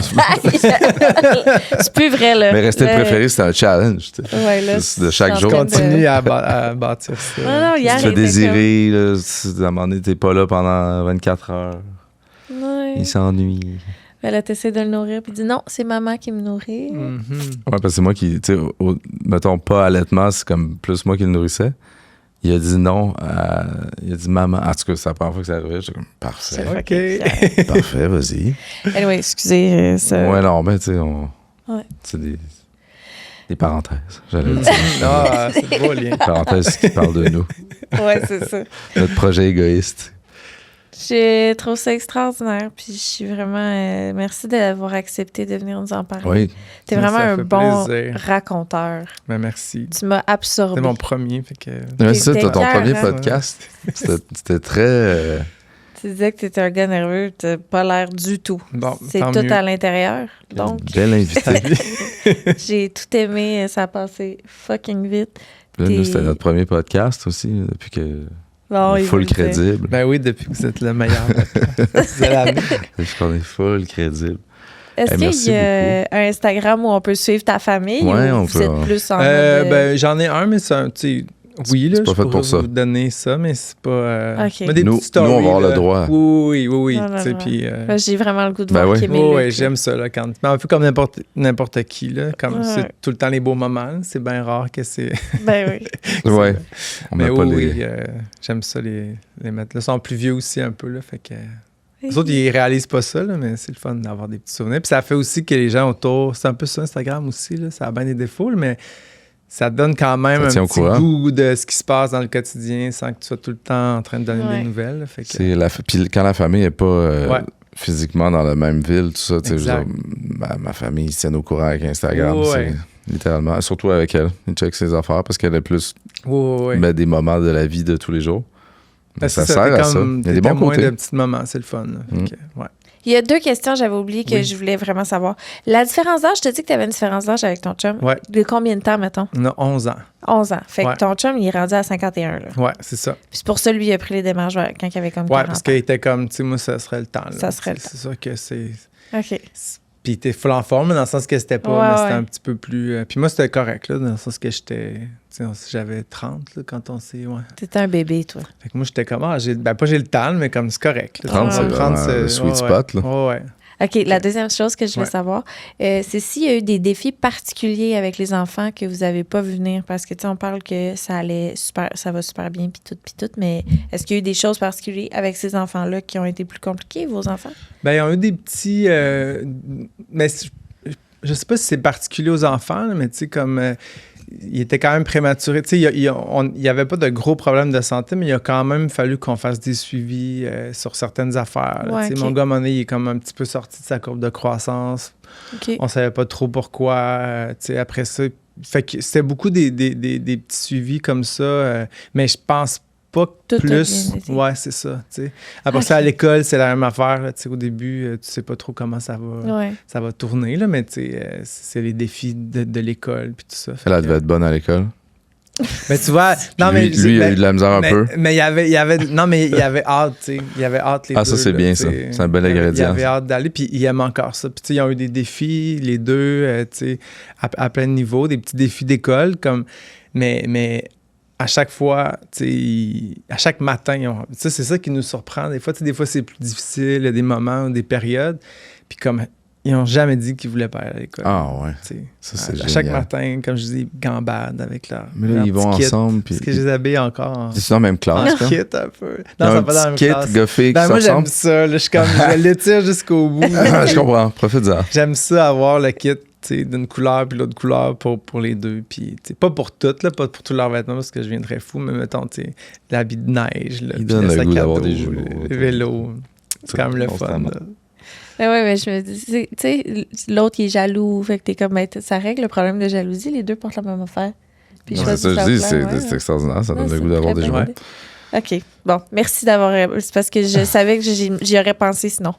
C'est plus vrai, là. Mais rester le Là, préféré, c'est un challenge. tu sais. Ouais, là, C'est de chaque je suis en jour. train de- Continue à bâtir ça. Non, non, Tu hier, te fais il était désirer. Là, à un moment donné, t'es pas là pendant 24 heures. comme- Ouais. Il s'ennuie. Elle a essayé de le nourrir, puis il dit non, c'est maman qui me nourrit. Mhm. Ouais, parce que c'est moi qui, tu sais, mettons pas allaitement, c'est comme plus moi qui le nourrissais. Il a dit non, il a dit maman. En tout cas, c'est la première fois que ça arrivait. J'étais comme parfait, C'est OK. fucking parfait, vas-y. Anyway, excusez. Ça... Ouais, non, ben, tu sais, Ouais. c'est des parenthèses, j'allais dire. Ah, c'est beau, lien. Des parenthèses qui parlent de nous. Ouais, c'est ça. Notre projet égoïste. Je trouve ça extraordinaire, puis je suis vraiment... merci d'avoir accepté de venir nous en parler. Oui, T'es Ça vraiment un fait bon plaisir. raconteur. Ben, merci. Tu m'as absorbé. C'est mon premier, fait que... mais c'est ça, t'as ton T'es premier cœur, hein? podcast. C'était très. Tu disais que t'étais un gars nerveux, t'as pas l'air du tout. Bon, C'est tant tout mieux. à l'intérieur. Donc, Bel invité. j'ai tout aimé. Ça a passé fucking vite. Là, nous, c'était T'es- notre premier podcast aussi, depuis que. Bon, il full veut le dire. crédible. Ben oui, depuis que vous êtes le meilleur. Vous allez amener. Depuis qu'on est full crédible. Est-ce merci qu'il y a un Instagram où on peut suivre ta famille Ouais, ou on vous peut, êtes hein. plus en mode... Ben, j'en ai un, mais c'est un, tu sais, oui, là, c'est pas je fait pour pourrais ça. vous donner ça, mais c'est pas... Ok. mais des Nous- petites stories, nous, on va avoir là. le droit. Oui, Non, non, tu sais, non. puis... J'ai vraiment le goût de Ben voir oui. Kim et Oui, Luc. j'aime ça, là, quand... Mais un peu comme n'importe qui, là, comme Ouais. c'est tout le temps les beaux moments, là, c'est bien rare que c'est... Ben oui. Ouais. On mais met pas oui, les. j'aime ça les mettre. Là, ils sont plus vieux aussi un peu, là, fait que... Les autres, ils réalisent pas ça, là, mais c'est le fun d'avoir des petits souvenirs. Puis ça fait aussi que les gens autour... C'est un peu ça, Instagram aussi, là, ça a bien des défauts, là, mais ça donne quand même Ça tient un au petit courant. goût de ce qui se passe dans le quotidien sans que tu sois tout le temps en train de donner Ouais. des nouvelles. Là, fait que... C'est Puis quand la famille n'est pas Ouais. physiquement dans la même ville, tout ça, tu sais, je veux Exact. dire, ma famille, ils se tiennent au courant avec Instagram. Ouais. C'est littéralement. Surtout avec elle. Ils checkent ses affaires parce qu'elle est plus Ouais. met des moments de la vie de tous les jours. Mais Parce que ça sert t'es à ça. comme- Il y a t'es des bons témoin côtés. de petits moments, c'est le fun. Là. Fait Mm. que, ouais. Il y a 2 questions, j'avais oublié que Oui. je voulais vraiment savoir. La différence d'âge, je te dis que tu avais une différence d'âge avec ton chum. Ouais. De combien de temps, mettons? On a 11 ans. 11 ans. Fait Ouais. que ton chum, il est rendu à 51, là. Ouais, c'est ça. Puis c'est pour ça, lui, il a pris les démarches quand il avait comme 40 Ouais, parce qu'il était comme, tu sais, moi, ça serait le temps. Là. Ça serait le C'est sûr que c'est... ans. OK. Puis t'es full en forme, dans le sens que c'était pas, Ouais, mais c'était ouais. un petit peu plus... Puis moi, c'était correct, là, dans le sens que j'étais... Tu sais, j'avais 30, là, quand on s'est... Ouais. T'étais un bébé, toi. Fait que moi, j'étais comme, pas j'ai le temps, mais comme c'est correct. Là. 30, On va c'est prendre vraiment le sweet ouais, spot, là. Ouais, ouais. OK, la deuxième chose que je voulais Ouais. savoir, c'est s'il y a eu des défis particuliers avec les enfants que vous n'avez pas vu venir, parce que, tu sais, on parle que ça va super bien, puis tout, mais est-ce qu'il y a eu des choses particulières avec ces enfants-là qui ont été plus compliquées, vos enfants? Ben, ils ont eu des petits... mais je sais pas si c'est particulier aux enfants, là, mais tu sais, comme il était quand même prématuré. Tu sais, il y avait pas de gros problèmes de santé, mais il a quand même fallu qu'on fasse des suivis sur certaines affaires. Là. Ouais, Tu sais, ok. mon gars, à un moment donné, il est comme un petit peu sorti de sa courbe de croissance. OK. On savait pas trop pourquoi. Tu sais, après ça, fait que c'était beaucoup des petits suivis comme ça, mais je pense pas Tout a plus. bien été. Ouais, c'est ça. Tu sais. Après ça, Ok. à l'école, c'est la même affaire. Là, tu sais, au début, tu sais pas trop comment ça va tourner, là, mais tu sais, c'est les défis de l'école puis tout ça. Fait Elle que- devait être bonne à l'école. Mais tu vois, non, lui, mais lui, il a eu de la misère un peu. mais il y avait non, mais il y avait hâte, tu sais. Il y avait hâte les Ah, deux. ça, c'est là, bien, tu sais. ça. C'est un bel Il ingrédient. avait hâte d'aller, puis il aime encore ça. Puis tu sais, ils ont eu des défis, les deux, tu sais, à plein de niveaux, des petits défis d'école, comme, mais à chaque fois, tu sais, à chaque matin, tu sais, c'est ça qui nous surprend. Des fois, tu sais, des fois, c'est plus difficile, il y a des moments, des périodes, puis comme, ils n'ont jamais dit qu'ils voulaient pas aller à l'école. Ah, ouais. Tu sais. Ça, c'est à génial. chaque matin, comme je dis, gambade avec leur. Mais là, leur ils vont petit kit. ensemble. Puis... Parce que je les habille encore en. C'est dans la même classe, quoi. Kit un peu. Ils ont Non, un ça va pas dans la même petit kit, classe. gars-fille qui Ben, se moi, j'aime ressemblent. ça. Là, je suis comme, je l'étire jusqu'au bout. Je comprends. Profite-en. J'aime ça, avoir le kit, tu sais, d'une couleur puis l'autre couleur pour les deux. Puis, tu sais, pas pour toutes, là, pas pour tous leurs vêtements, parce que je viendrais fou, mais mettons, tu sais, l'habit de neige, là, Il puis donne le sac goût à d'avoir dos, des jeux. le vélo. C'est quand même le fun. Constamment. là. Mais je me dis, tu sais, l'autre, il est jaloux. Fait que t'es comme, ben, ça règle le problème de jalousie. Les deux portent la même affaire. Puis Non, choisissent c'est ça, leur je dis, plan, c'est extraordinaire. Ça Ouais, donne le c'est goût une d'avoir très des bonne jouets. idée. OK. Bon, merci d'avoir. C'est parce que je savais que j'y aurais pensé sinon.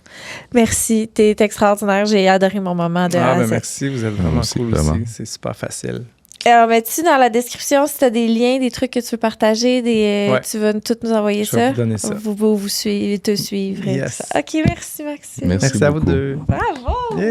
Merci. T'es extraordinaire. J'ai adoré mon moment de A à Ben Z. merci, vous êtes vraiment aussi, cool vraiment. aussi. C'est super facile. Alors, mets-tu dans la description si tu as des liens, des trucs que tu veux partager, Ouais. tu veux tout nous envoyer Je vais ça? vous donner ça. Vous suivre, te suivre. et Yes. tout ça. OK, merci, Maxime. Merci Merci à vous beaucoup. deux. Bravo! Yeah.